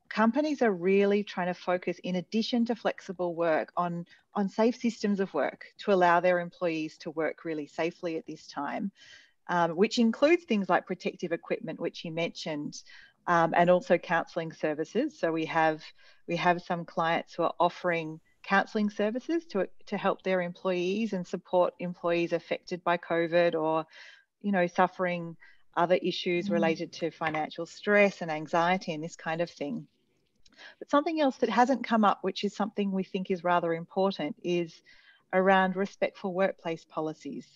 companies are really trying to focus, in addition to flexible work, on safe systems of work to allow their employees to work really safely at this time. Which includes things like protective equipment, which he mentioned, and also counselling services. So we have some clients who are offering counselling services to help their employees and support employees affected by COVID or, suffering other issues related to financial stress and anxiety and this kind of thing. But something else that hasn't come up, which is something we think is rather important, is around respectful workplace policies.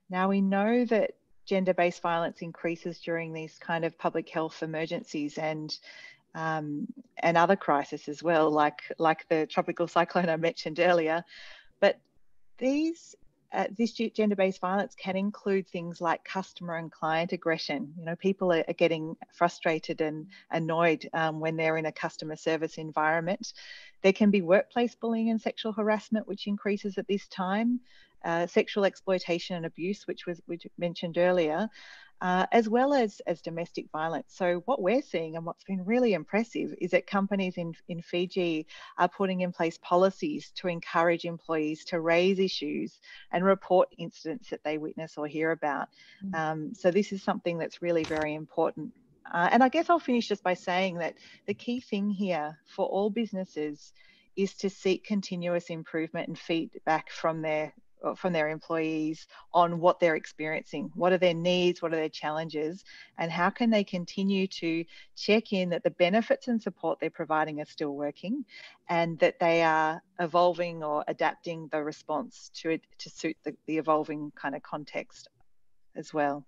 Now, we know that gender-based violence increases during these kind of public health emergencies and other crises as well, like the tropical cyclone I mentioned earlier. But this gender-based violence can include things like customer and client aggression. People are getting frustrated and annoyed when they're in a customer service environment. There can be workplace bullying and sexual harassment, which increases at this time. Sexual exploitation and abuse, which mentioned earlier, as well as domestic violence. So what we're seeing and what's been really impressive is that companies in Fiji are putting in place policies to encourage employees to raise issues and report incidents that they witness or hear about. So this is something that's really very important. And I guess I'll finish just by saying that the key thing here for all businesses is to seek continuous improvement and feedback from their employees on what they're experiencing, what are their needs, what are their challenges, and how can they continue to check in that the benefits and support they're providing are still working and that they are evolving or adapting the response to suit the evolving kind of context as well.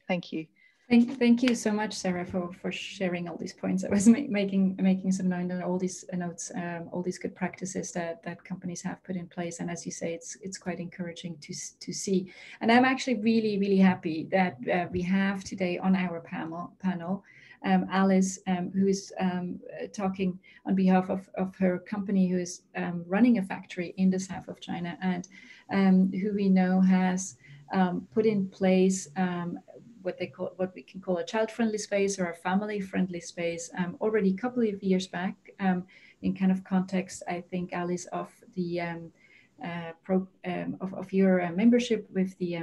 Thank you. Thank you so much, Sarah, for sharing all these points. I was making some note on all these notes, all these good practices that companies have put in place. And as you say, it's quite encouraging to see. And I'm actually really, really happy that we have today on our panel Alice, who is talking on behalf of her company, who is running a factory in the south of China, and who we know has put in place what we can call a child-friendly space or a family-friendly space already a couple of years back. In kind of context, I think, Alice, of the of your membership with the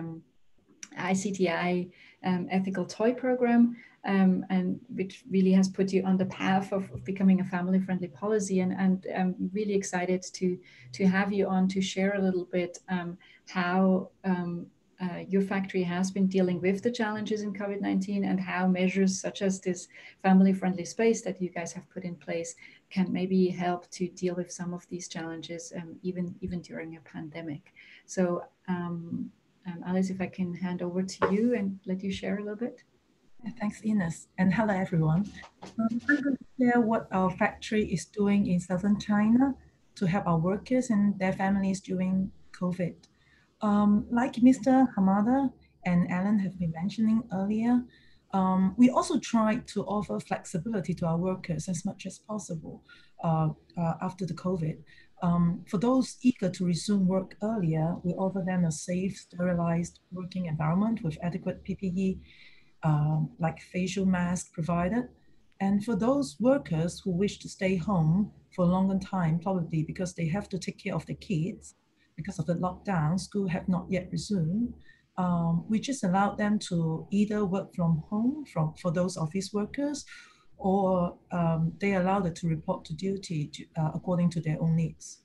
ICTI ethical toy program, and which really has put you on the path of becoming a family-friendly policy. And I'm really excited to have you on to share a little bit how your factory has been dealing with the challenges in COVID-19, and how measures such as this family-friendly space that you guys have put in place can maybe help to deal with some of these challenges, even during a pandemic. So Alice, if I can hand over to you and let you share a little bit. Thanks, Ines, and hello, everyone. I'm going to share what our factory is doing in southern China to help our workers and their families during COVID. Like Mr. Hamada and Alan have been mentioning earlier, we also try to offer flexibility to our workers as much as possible after the COVID. For those eager to resume work earlier, we offer them a safe, sterilized working environment with adequate PPE, like facial mask provided. And for those workers who wish to stay home for a longer time, probably because they have to take care of the kids, because of the lockdown, school have not yet resumed, we just allowed them to either work from home for those office workers, or they allowed them to report to duty according to their own needs.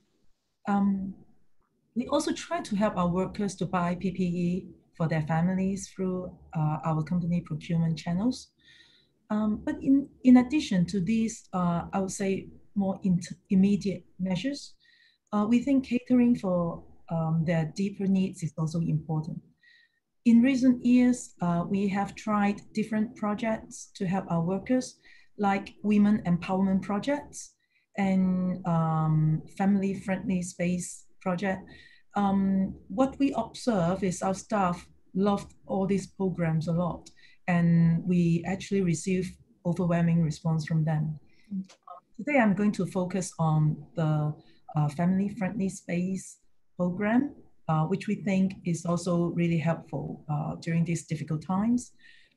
We also try to help our workers to buy PPE for their families through our company procurement channels. But in addition to these, I would say more immediate measures, we think catering for their deeper needs is also important. In recent years, we have tried different projects to help our workers, like women empowerment projects and family-friendly space project. What we observe is our staff loved all these programs a lot, and we actually receive overwhelming response from them. Today, I'm going to focus on the family-friendly space program, which we think is also really helpful during these difficult times.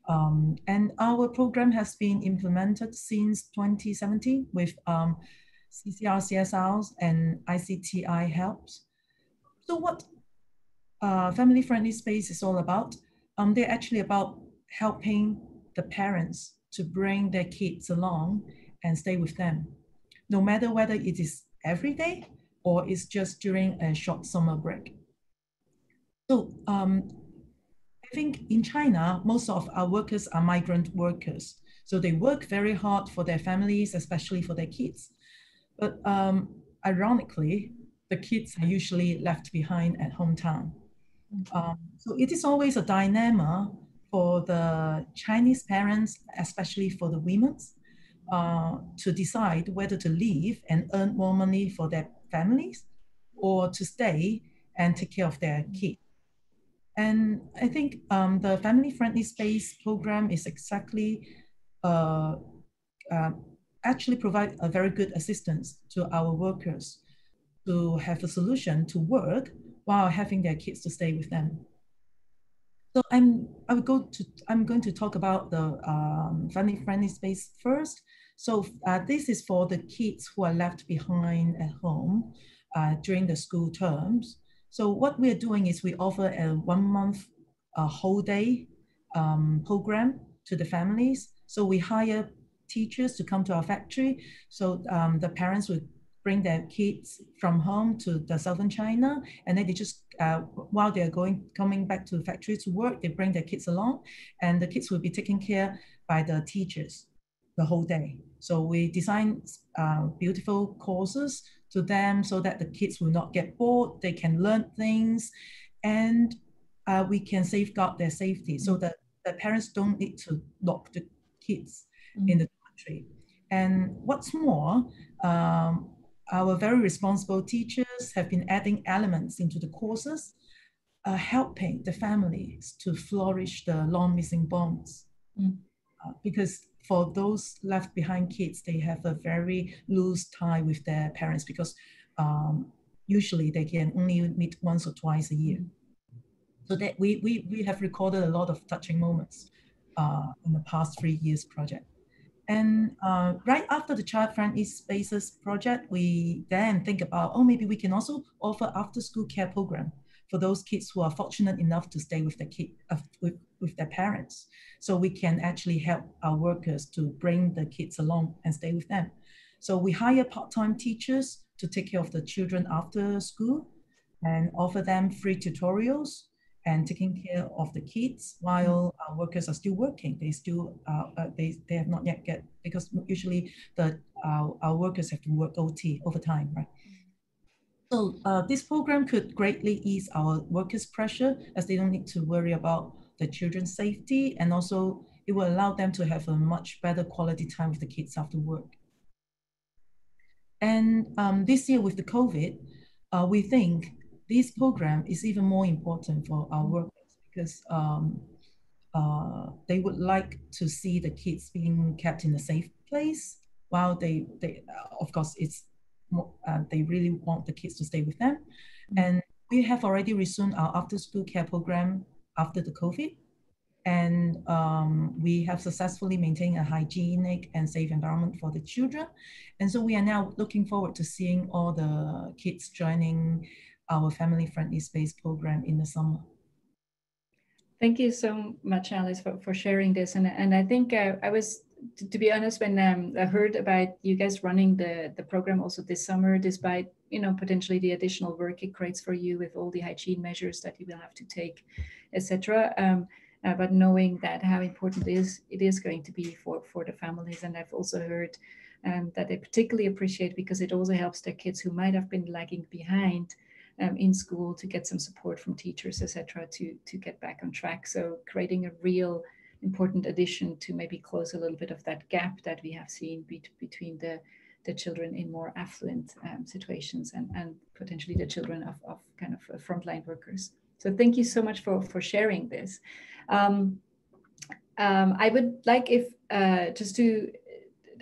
And our program has been implemented since 2017 with CCR, CSRs, and ICTI helps. So what family-friendly space is all about? They're actually about helping the parents to bring their kids along and stay with them, no matter whether it is every day or it's just during a short summer break. So I think in China, most of our workers are migrant workers. So they work very hard for their families, especially for their kids. But ironically, the kids are usually left behind at hometown. So it is always a dilemma for the Chinese parents, especially for the women, to decide whether to leave and earn more money for their families or to stay and take care of their kids. And I think the family-friendly space program is exactly actually provide a very good assistance to our workers to have a solution to work while having their kids to stay with them. So I'm going to talk about the family-friendly space first. So this is for the kids who are left behind at home during the school terms. So what we're doing is we offer a 1 month whole day program to the families. So we hire teachers to come to our factory. So the parents would bring their kids from home to the southern China, and then they just, while they're coming back to the factory to work, they bring their kids along, and the kids will be taken care by the teachers the whole day. So we design beautiful courses to them so that the kids will not get bored, they can learn things, and we can safeguard their safety so that the parents don't need to lock the kids in the country. And what's more, our very responsible teachers have been adding elements into the courses, helping the families to flourish the long missing bonds. Because for those left behind kids, they have a very loose tie with their parents because usually they can only meet once or twice a year. So that we have recorded a lot of touching moments in the past 3 years project. And right after the child-friendly spaces project, we then think about, oh, maybe we can also offer after-school care program for those kids who are fortunate enough to stay with their with their parents. So we can actually help our workers to bring the kids along and stay with them. So we hire part-time teachers to take care of the children after school and offer them free tutorials and taking care of the kids while our workers are still working. They still they have not yet get, because usually our workers have to work OT overtime, right? So this program could greatly ease our workers' pressure, as they don't need to worry about the children's safety, and also it will allow them to have a much better quality time with the kids after work. And this year with the COVID, we think this program is even more important for our workers because they would like to see the kids being kept in a safe place while they of course, it's they really want the kids to stay with them. And we have already resumed our after-school care program after the COVID. And we have successfully maintained a hygienic and safe environment for the children. And so we are now looking forward to seeing all the kids joining our family-friendly space program in the summer. Thank you so much, Alice, for sharing this. And I think I was, to be honest, when I heard about you guys running the program also this summer, despite, you know, potentially the additional work it creates for you with all the hygiene measures that you will have to take, etc. But knowing that how important it is going to be for the families. And I've also heard that they particularly appreciate, because it also helps their kids who might have been lagging behind in school to get some support from teachers, etc., to get back on track. So creating a real important addition to maybe close a little bit of that gap that we have seen between the children in more affluent situations and potentially the children of kind of frontline workers. So thank you so much for sharing this. I would like if just to,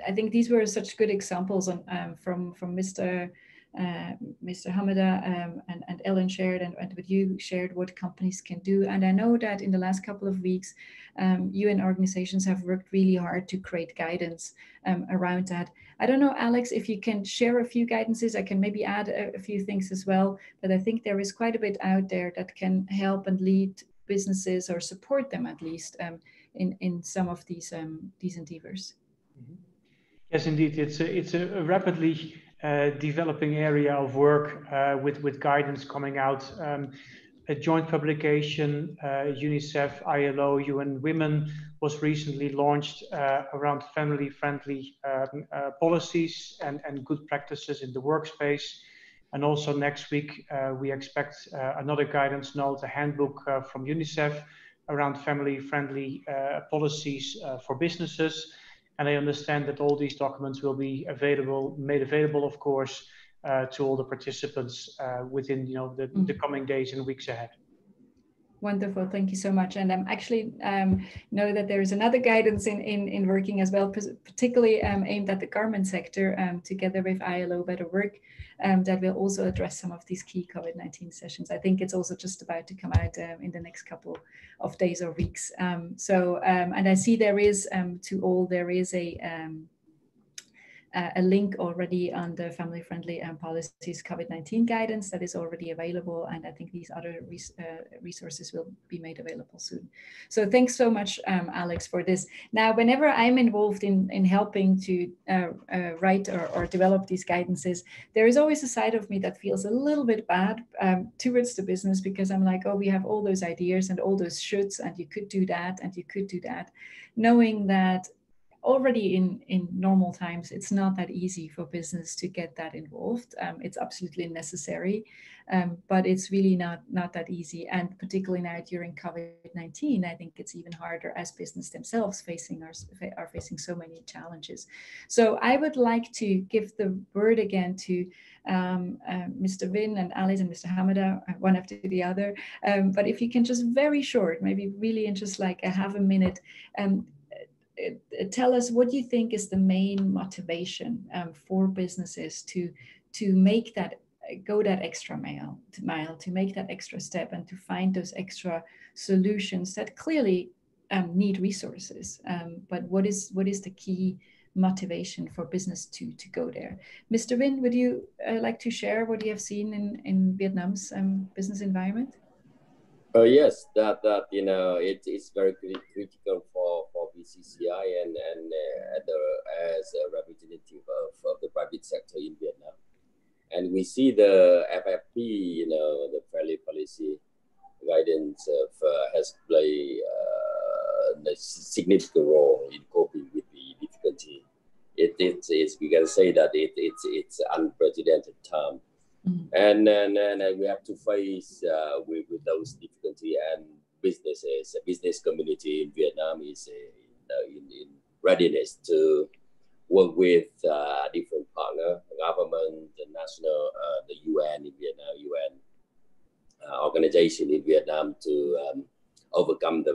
I think these were such good examples on, from Mr. Hamada and Ellen shared, and what you shared, what companies can do. And I know that in the last couple of weeks, UN organizations have worked really hard to create guidance around that. I don't know, Alex, if you can share a few guidances. I can maybe add a few things as well, but I think there is quite a bit out there that can help and lead businesses, or support them at least, in some of these endeavors. Yes, indeed. It's a rapidly developing area of work with guidance coming out. A joint publication, UNICEF, ILO, UN Women, was recently launched around family-friendly policies and good practices in the workspace. And also next week, we expect another guidance note, a handbook from UNICEF around family-friendly policies for businesses. And I understand that all these documents will be made available, of course, to all the participants within, you know, the coming days and weeks ahead. Wonderful, thank you so much. And I'm actually know that there is another guidance in working as well, particularly aimed at the garment sector, together with ILO Better Work, that will also address some of these key COVID-19 sessions. I think it's also just about to come out in the next couple of days or weeks. And I see there is to all, there is a link already on the family-friendly policies COVID-19 guidance that is already available, and I think these other resources will be made available soon. So thanks so much, Alex, for this. Now, whenever I'm involved in helping to write or develop these guidances, there is always a side of me that feels a little bit bad towards the business, because I'm like, oh, we have all those ideas and all those shoulds, and you could do that and you could do that, knowing that already in normal times, it's not that easy for business to get that involved. It's absolutely necessary, but it's really not that easy. And particularly now during COVID-19, I think it's even harder, as business themselves are facing so many challenges. So I would like to give the word again to Mr. Vin and Alice and Mr. Hamada, one after the other. But if you can just very short, maybe really in just like a half a minute, tell us what you think is the main motivation for businesses to make that, go that extra mile, to make that extra step and to find those extra solutions that clearly need resources. But what is the key motivation for business to go there? Mr. Vinh, would you like to share what you have seen in Vietnam's business environment? Yes, that it's very critical for BCCI and as a representative of the private sector in Vietnam. And we see the FFP, the fairly policy guidance has played a significant role in coping with the difficulty. It's we can say that it's unprecedented time. And we have to face with those difficulty, and business community in Vietnam is in readiness to work with different partner, government, the national, the UN in Vietnam, UN organization in Vietnam to overcome the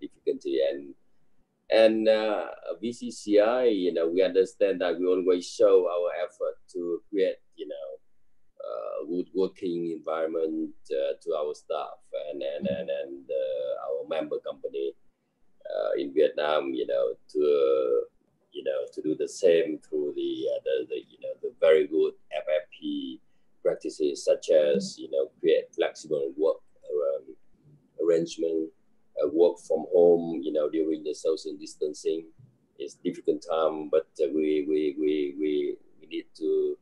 difficulty. And BCCI, we understand that we always show our effort to create, good working environment to our staff and our member company in Vietnam, to do the same through the very good FFP practices, such as create flexible work arrangement, work from home, during the social distancing. It's difficult time, but we need to,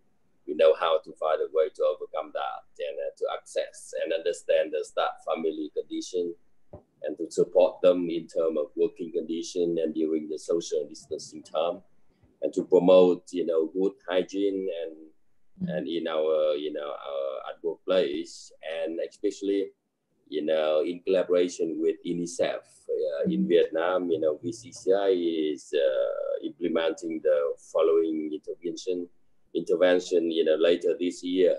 we know how to find a way to overcome that and to access and understand the staff family condition and to support them in terms of working condition and during the social distancing time, and to promote, good hygiene and in our, at workplace, and especially, in collaboration with UNICEF in Vietnam, BCCI is implementing the following intervention, later this year.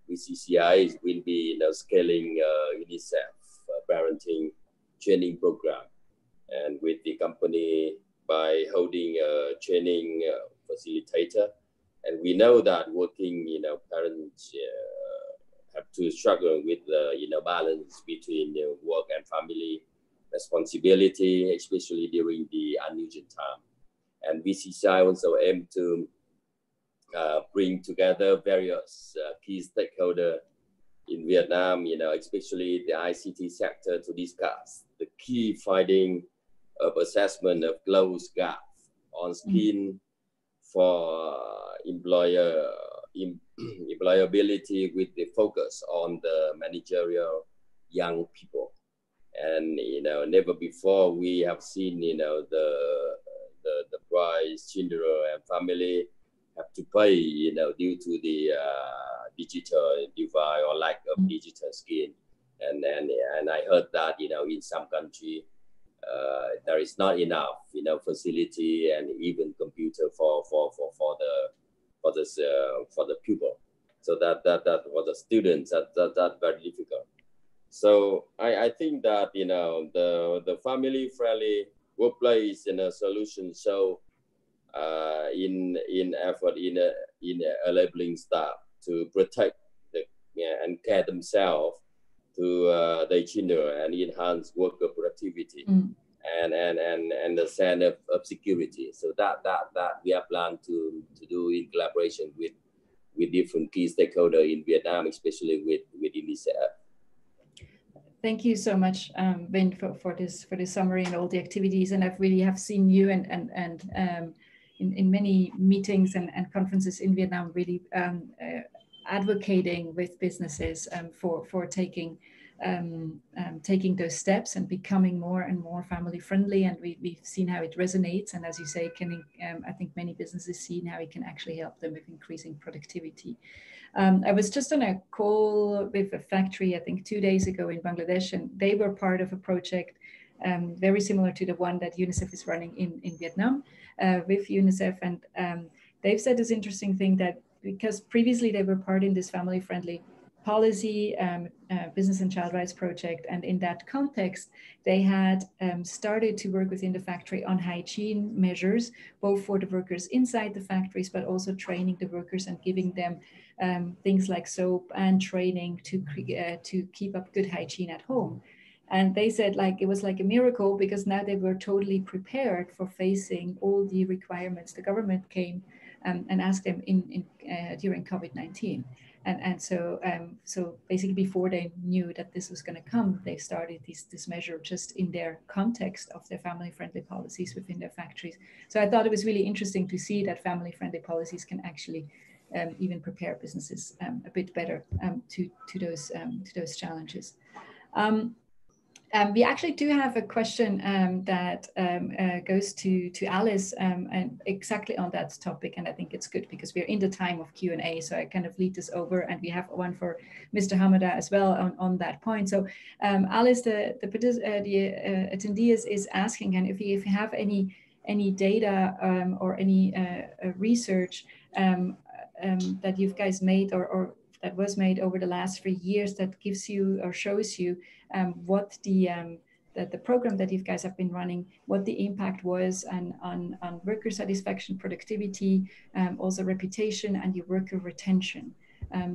BCCI will be, scaling UNICEF parenting training program, and with the company by holding a training facilitator. And we know that working, parents have to struggle with the, balance between work and family responsibility, especially during the unusual time. And BCCI also aim to bring together various key stakeholders in Vietnam, especially the ICT sector, to discuss the key finding of assessment of close gap on skill for employability, with the focus on the managerial young people. And never before we have seen the price children and family have to pay due to the digital divide or lack of digital skill. And I heard that in some country there is not enough facility and even computer for the pupil. So that for the students that very difficult. So I think that the family friendly workplace solution. So in effort in enabling staff to protect and care themselves to their children and enhance worker productivity and the sense of security. So that we are planned to do in collaboration with different key stakeholders in Vietnam, especially with UNICEF. Thank you so much, Vinh, for this summary and all the activities. And I've really seen you and in many meetings and conferences in Vietnam, really advocating with businesses for taking those steps and becoming more and more family friendly. And we've seen how it resonates. And as you say, I think many businesses see how it can actually help them with increasing productivity. I was just on a call with a factory, I think 2 days ago in Bangladesh, and they were part of a project very similar to the one that UNICEF is running in Vietnam with UNICEF. And they've said this interesting thing that because previously they were part in this family-friendly policy, business and child rights project. And in that context, they had started to work within the factory on hygiene measures, both for the workers inside the factories, but also training the workers and giving them things like soap and training to keep up good hygiene at home. And they said like it was like a miracle because now they were totally prepared for facing all the requirements. The government came and asked them during COVID-19. And so basically before they knew that this was going to come, they started this measure just in their context of their family-friendly policies within their factories. So I thought it was really interesting to see that family-friendly policies can actually even prepare businesses a bit better to those challenges. We actually do have a question that goes to Alice and exactly on that topic. And I think it's good because we're in the time of Q&A. So I kind of lead this over and we have one for Mr. Hamada as well on that point. So Alice, the attendee is asking, and if you have any data or any research that you guys made or that was made over the last 3 years that gives you or shows you what the program that you guys have been running, what the impact was on worker satisfaction, productivity, also reputation and your worker retention.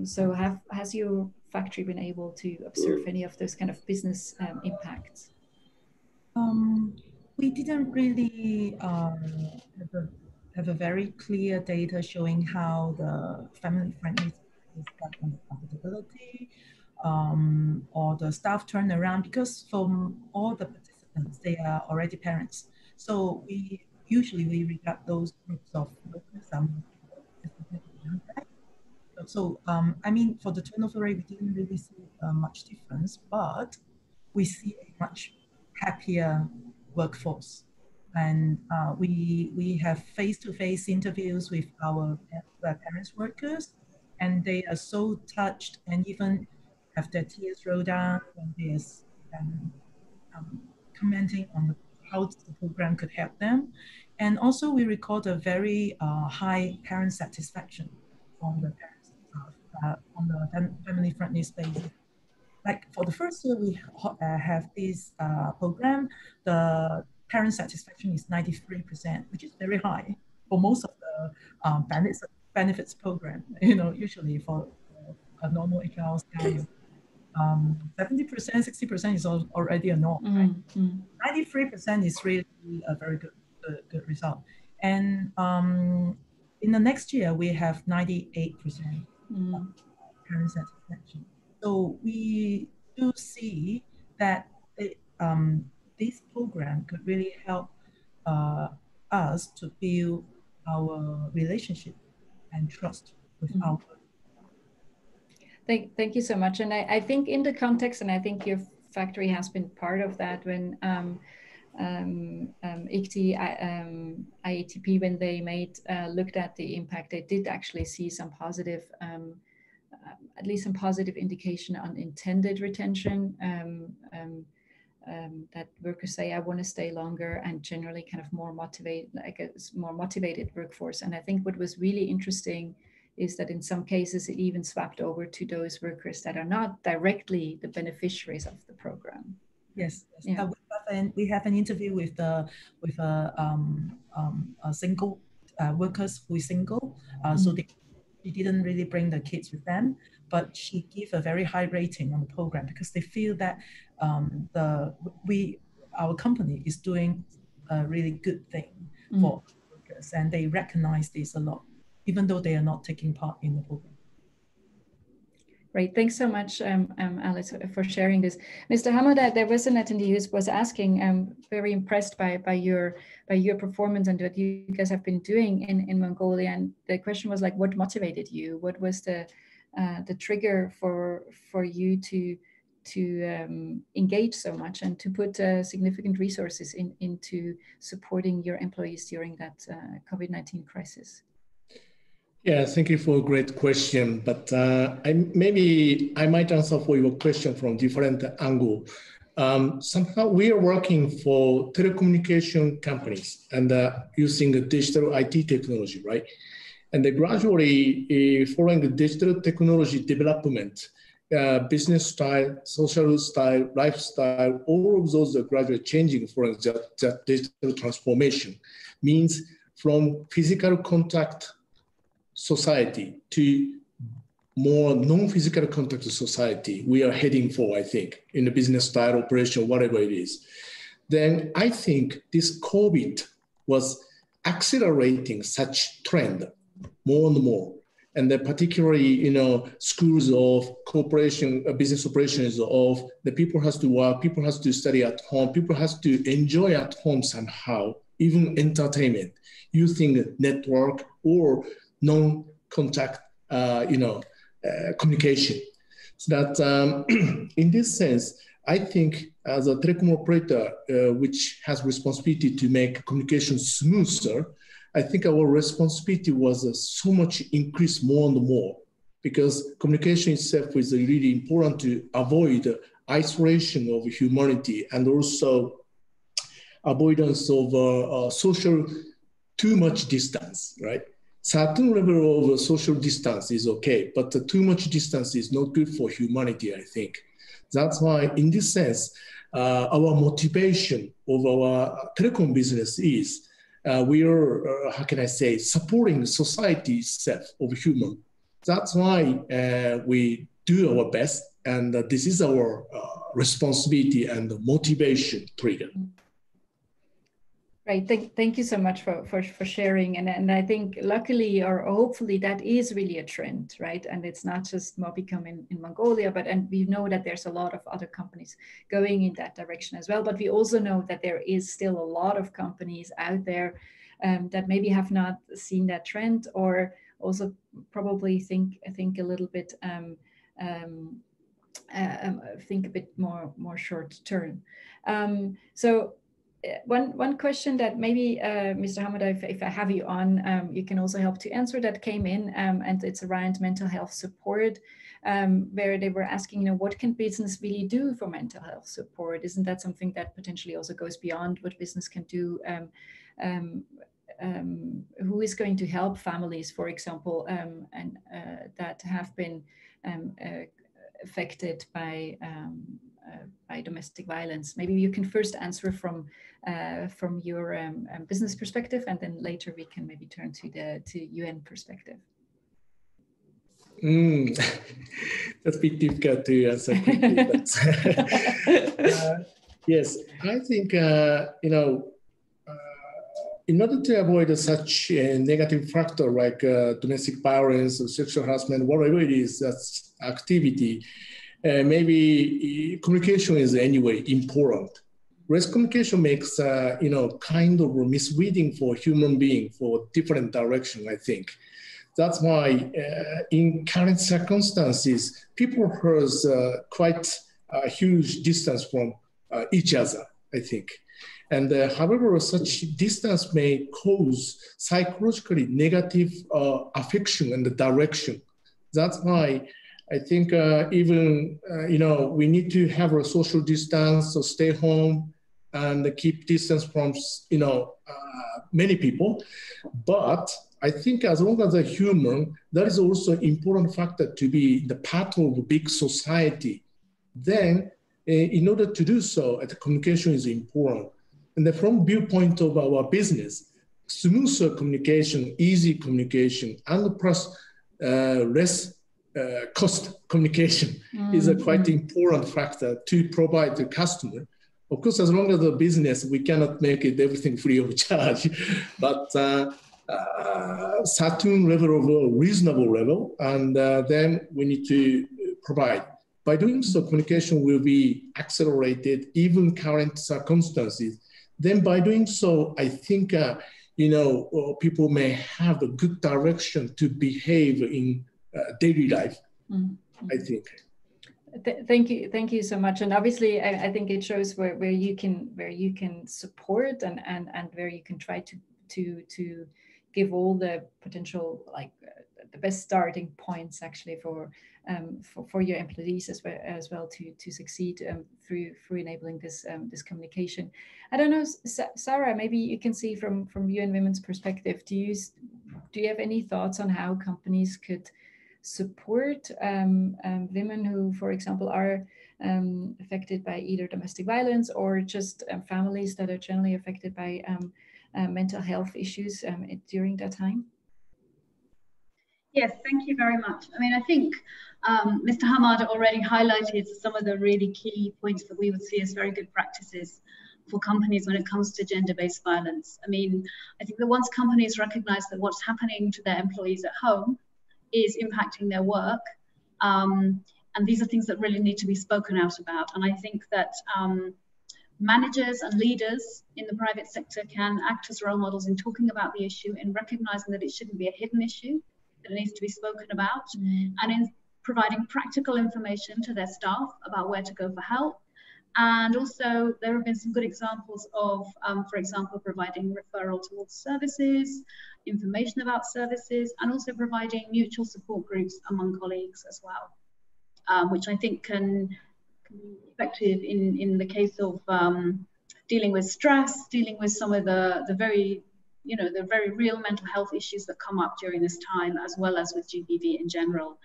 So has your factory been able to observe any of those kind of business impacts? We didn't really have a very clear data showing how the family-friendly on the profitability or the staff turnaround, because from all the participants, they are already parents. So we regard those groups of workers so I mean, for the turnover rate, we didn't really see much difference, but we see a much happier workforce. And we have face-to-face interviews with our parents workers, and they are so touched and even have their tears roll down when they are commenting on how the program could help them. And also we record a very high parent satisfaction on the parents on the family-friendly space. Like for the first year we have this program, the parent satisfaction is 93%, which is very high for most of the benefits program. You know, usually for a normal HR style, 70%, 60% is already a norm. Right? 93% is really a very good result. And in the next year, we have 98% parent satisfaction. So we do see that this program could really help us to build our relationship and trust with our. Thank you so much. And I think in the context, and I think your factory has been part of that when IATP, when they looked at the impact, they did actually see some positive, at least some positive indication on intended retention, that workers say, I want to stay longer, and generally kind of more motivated, like a more motivated workforce. And I think what was really interesting is that in some cases it even swapped over to those workers that are not directly the beneficiaries of the program. Yes. Yeah. We have an interview with a single workers who is single, so she didn't really bring the kids with them, but she gave a very high rating on the program because they feel that our company is doing a really good thing for workers, and they recognize this a lot, even though they are not taking part in the program. Great, thanks so much, Alice, for sharing this. Mr. Hamada, there was an attendee who was asking, very impressed by your performance and what you guys have been doing in Mongolia. And the question was like, what motivated you? What was the trigger for you to engage so much and to put significant resources into supporting your employees during that COVID-19 crisis? Yeah, thank you for a great question. But I might answer for your question from different angle. Somehow we are working for telecommunication companies and using the digital IT technology, right? And gradually, following the digital technology development, business style, social style, lifestyle, all of those are gradually changing for that digital transformation. Means from physical contact society to more non-physical contact society we are heading for, I think, in the business style, operation, whatever it is. Then I think this COVID was accelerating such trend more and more. And then particularly, schools of cooperation, business operations of the people has to work, people has to study at home, people has to enjoy at home somehow, even entertainment, using network or non-contact, communication. So that in this sense, I think as a telecom operator, which has responsibility to make communication smoother, I think our responsibility was so much increased more and more, because communication itself is really important to avoid isolation of humanity and also avoidance of social too much distance, right? Certain level of social distance is okay, but too much distance is not good for humanity, I think. That's why, in this sense, our motivation of our telecom business is we are, how can I say, supporting society itself of human. That's why we do our best, and this is our responsibility and motivation trigger. Right. Thank you so much for sharing. And I think luckily or hopefully that is really a trend, right? And it's not just Mabicom in Mongolia, and we know that there's a lot of other companies going in that direction as well. But we also know that there is still a lot of companies out there that maybe have not seen that trend, or also probably think a little bit think a bit more short term. So one question that maybe, Mr. Hamada, if I have you on, you can also help to answer, that came in, and it's around mental health support, where they were asking, what can business really do for mental health support? Isn't that something that potentially also goes beyond what business can do? Who is going to help families, for example, and that have been affected by domestic violence? Maybe you can first answer from your business perspective, and then later we can maybe turn to UN perspective. That's a bit difficult to answer quickly, but yes, I think in order to avoid such a negative factor like domestic violence or sexual harassment, whatever it is, that's activity, maybe communication is anyway important. Whereas communication makes kind of misleading for human being for different direction, I think. That's why in current circumstances, people have quite a huge distance from each other, I think. And however, such distance may cause psychologically negative affection and direction. That's why I think even, we need to have a social distance, so stay home and keep distance from, many people. But I think as long as a human, that is also an important factor to be the part of a big society. Then in order to do so, the communication is important. And then from viewpoint of our business, smoother communication, easy communication, and plus less cost communication is a quite important factor to provide the customer. Of course, as long as the business, we cannot make it everything free of charge, but certain level of a reasonable level, and then we need to provide. By doing so, communication will be accelerated, even current circumstances. Then by doing so, I think, people may have a good direction to behave in daily life, I think. Thank you so much. And obviously, I think it shows where you can support and where you can try to give all the potential, like the best starting points actually for your employees as well to succeed through enabling this communication. I don't know, Sarah, maybe you can see from UN Women's perspective. Do you have any thoughts on how companies could support women who, for example, are affected by either domestic violence or just families that are generally affected by mental health issues during that time? Yes, thank you very much. I mean, I think Mr. Hamada already highlighted some of the really key points that we would see as very good practices for companies when it comes to gender-based violence. I mean, I think that once companies recognize that what's happening to their employees at home is impacting their work, and these are things that really need to be spoken out about. And I think that managers and leaders in the private sector can act as role models in talking about the issue, in recognizing that it shouldn't be a hidden issue, that it needs to be spoken about, and in providing practical information to their staff about where to go for help. And also there have been some good examples of, for example, providing referral towards services, information about services, and also providing mutual support groups among colleagues as well, which I think can be effective in the case of dealing with stress, dealing with some of the very, the very real mental health issues that come up during this time, as well as with GBV in general.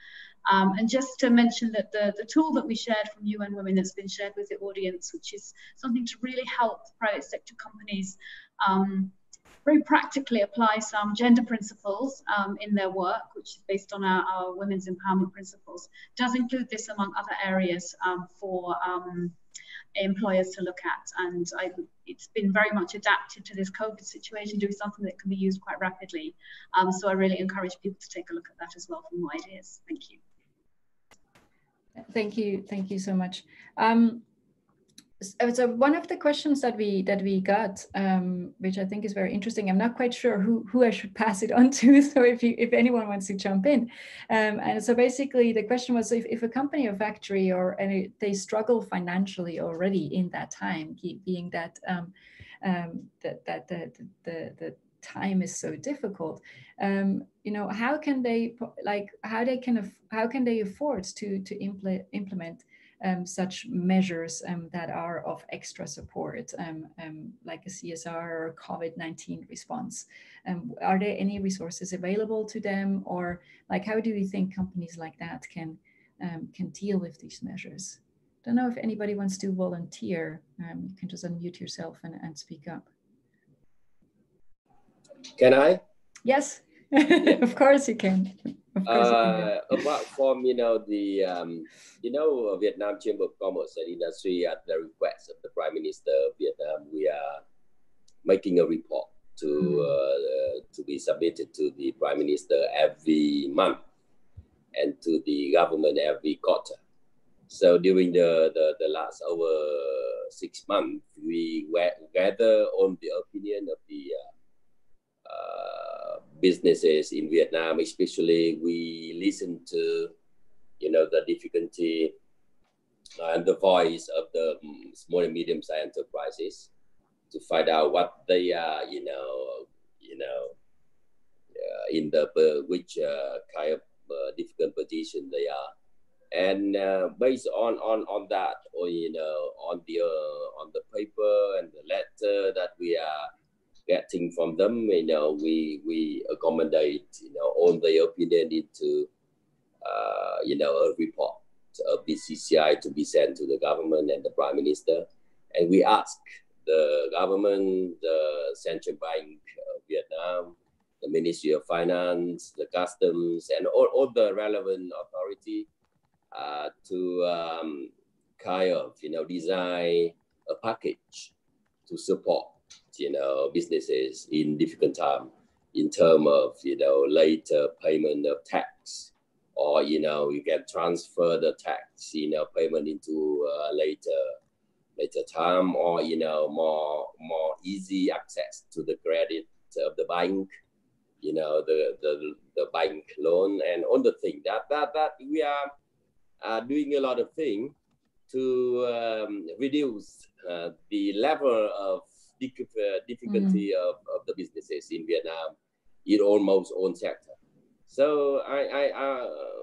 And just to mention that the tool that we shared from UN Women that's been shared with the audience, which is something to really help private sector companies very practically apply some gender principles in their work, which is based on our women's empowerment principles, does include this among other areas for employers to look at. And it's been very much adapted to this COVID situation, doing something that can be used quite rapidly. So I really encourage people to take a look at that as well for more ideas. Thank you. Thank you so much. So one of the questions that we got, which I think is very interesting, I'm not quite sure who I should pass it on to. So if anyone wants to jump in, and so basically the question was, if a company or factory they struggle financially already in that time, being that the time is so difficult, how can they afford to implement such measures that are of extra support, like a CSR or COVID-19 response? Are there any resources available to them, or how do you think companies like that can deal with these measures? Don't know if anybody wants to volunteer. You can just unmute yourself and speak up. Can I? Yes, of course you can. Apart from Vietnam Chamber of Commerce and Industry, at the request of the Prime Minister of Vietnam, we are making a report to be submitted to the Prime Minister every month and to the government every quarter. So during the last over 6 months, we gather on the opinion of the businesses in Vietnam. Especially we listen to the difficulty and the voice of the small and medium-sized enterprises to find out what they are in the which kind of difficult position they are, and based on that, or on the paper and the letter that we are getting from them, we accommodate all the opinion into a report of BCCI to be sent to the government and the Prime Minister, and we ask the government, the Central Bank of Vietnam, the Ministry of Finance, the Customs, and all the relevant authority to kind of design a package to support businesses in difficult time, in terms of later payment of tax, or you can transfer the tax payment into later time, or more easy access to the credit of the bank, the bank loan, and all the things that we are doing a lot of things to reduce the level of difficulty of the businesses in Vietnam in almost all sector. So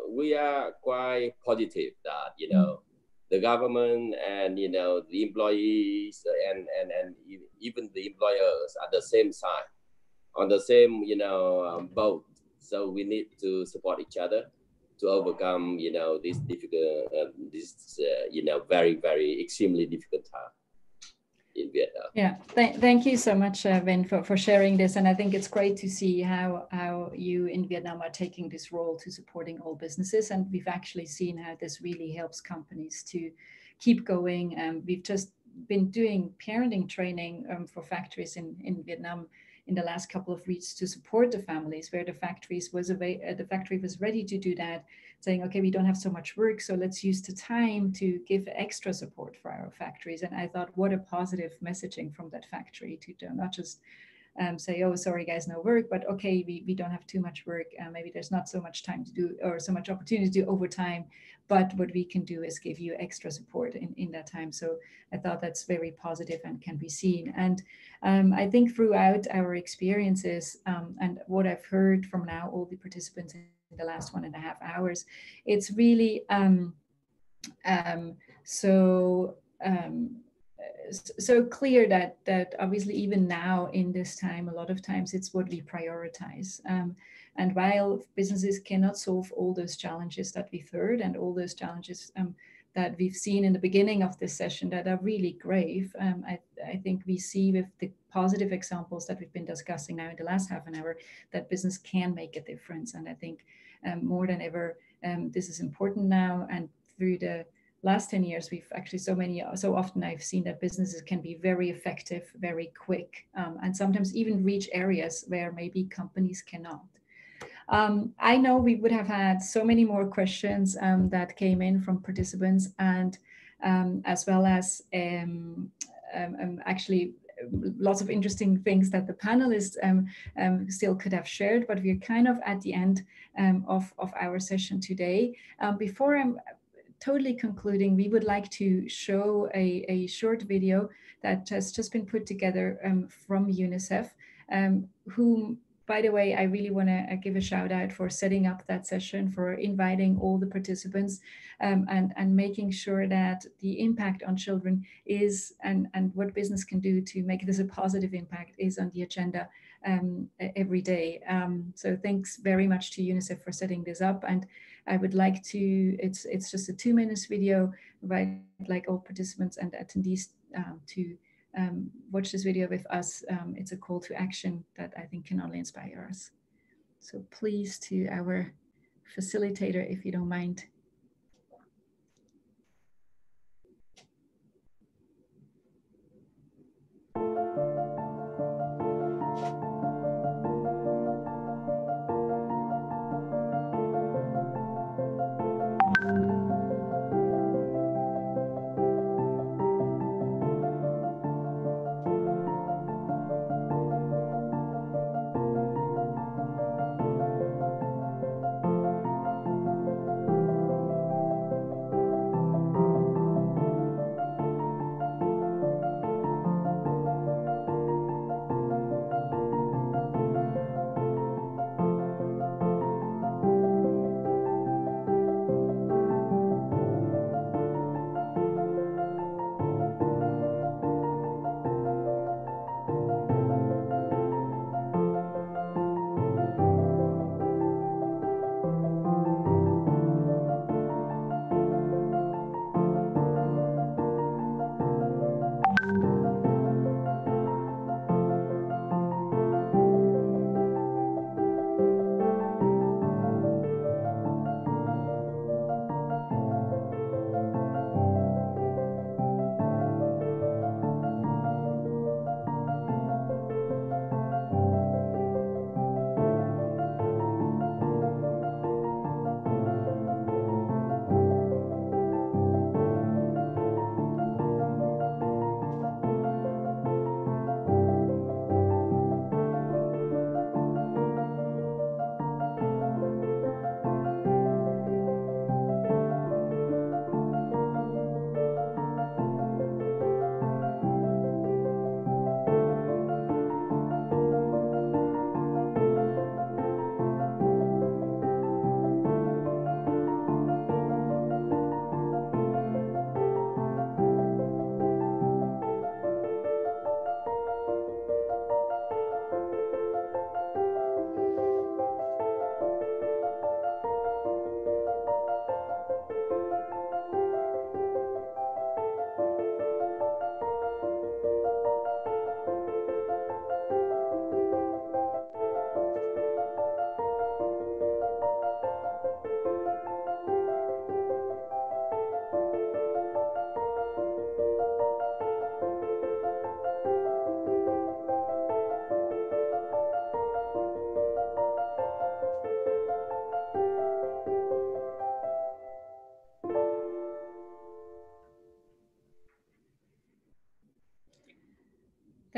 we are quite positive that the government and the employees and even the employers at the same side, on the same boat. So we need to support each other overcome, this difficult, very extremely difficult time in Vietnam. Yeah, thank you so much, Vin, for sharing this. And I think it's great to see how you in Vietnam are taking this role to supporting all businesses. And we've actually seen how this really helps companies to keep going. We've just been doing parenting training for factories in Vietnam in the last couple of weeks to support the families, where the factory was ready to do that, saying, okay, we don't have so much work, so let's use the time to give extra support for our factories. And I thought, what a positive messaging from that factory to not just say, oh, sorry guys, no work, but okay, we don't have too much work. Maybe there's not so much time to do, or so much opportunity to do overtime, but what we can do is give you extra support in that time. So I thought that's very positive and can be seen. And I think throughout our experiences and what I've heard from now all the participants in the last 1.5 hours, it's really so clear that obviously even now in this time, a lot of times it's what we prioritize. And while businesses cannot solve all those challenges that we've heard and all those challenges that we've seen in the beginning of this session that are really grave, I think we see with the positive examples that we've been discussing now in the last half an hour that business can make a difference. And I think more than ever, this is important now. And through the last 10 years, we've actually so often I've seen that businesses can be very effective, very quick, and sometimes even reach areas where maybe companies cannot. I know we would have had so many more questions that came in from participants, and as well as actually lots of interesting things that the panelists still could have shared, but we're kind of at the end of our session today. Before I'm totally concluding, we would like to show a short video that has just been put together from UNICEF, whom, by the way, I really want to give a shout out for setting up that session, for inviting all the participants and making sure that the impact on children is, and what business can do to make this a positive impact is on the agenda every day. So thanks very much to UNICEF for setting this up. And I would like to, it's just a 2-minute video, right? Like all participants and attendees to watch this video with us. It's a call to action that I think can only inspire us. So please, to our facilitator, if you don't mind.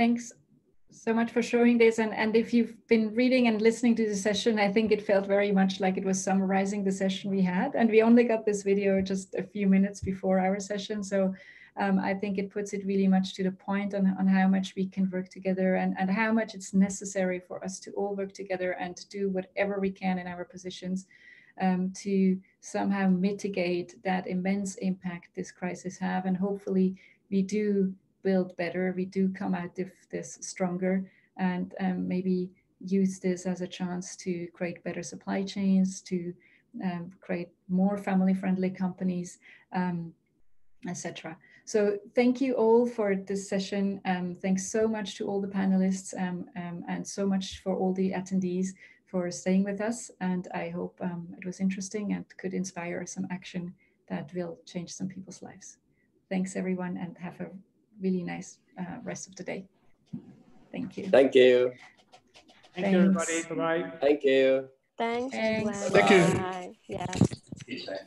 thanks so much for showing this. And if you've been reading and listening to the session, I think it felt very much like it was summarizing the session we had. And we only got this video just a few minutes before our session. So I think it puts it really much to the point on how much we can work together and how much it's necessary for us to all work together and to do whatever we can in our positions to somehow mitigate that immense impact this crisis have. And hopefully we do build better, we do come out of this stronger, and maybe use this as a chance to create better supply chains, to create more family-friendly companies, etc. So thank you all for this session. Thanks so much to all the panelists and so much for all the attendees for staying with us. And I hope it was interesting and could inspire some action that will change some people's lives. Thanks everyone, and have a really nice rest of the day. Thank you. Thank you. Thank you, everybody. Bye-bye. Thank you. Thanks. Thanks. Thank you. Bye. Yeah.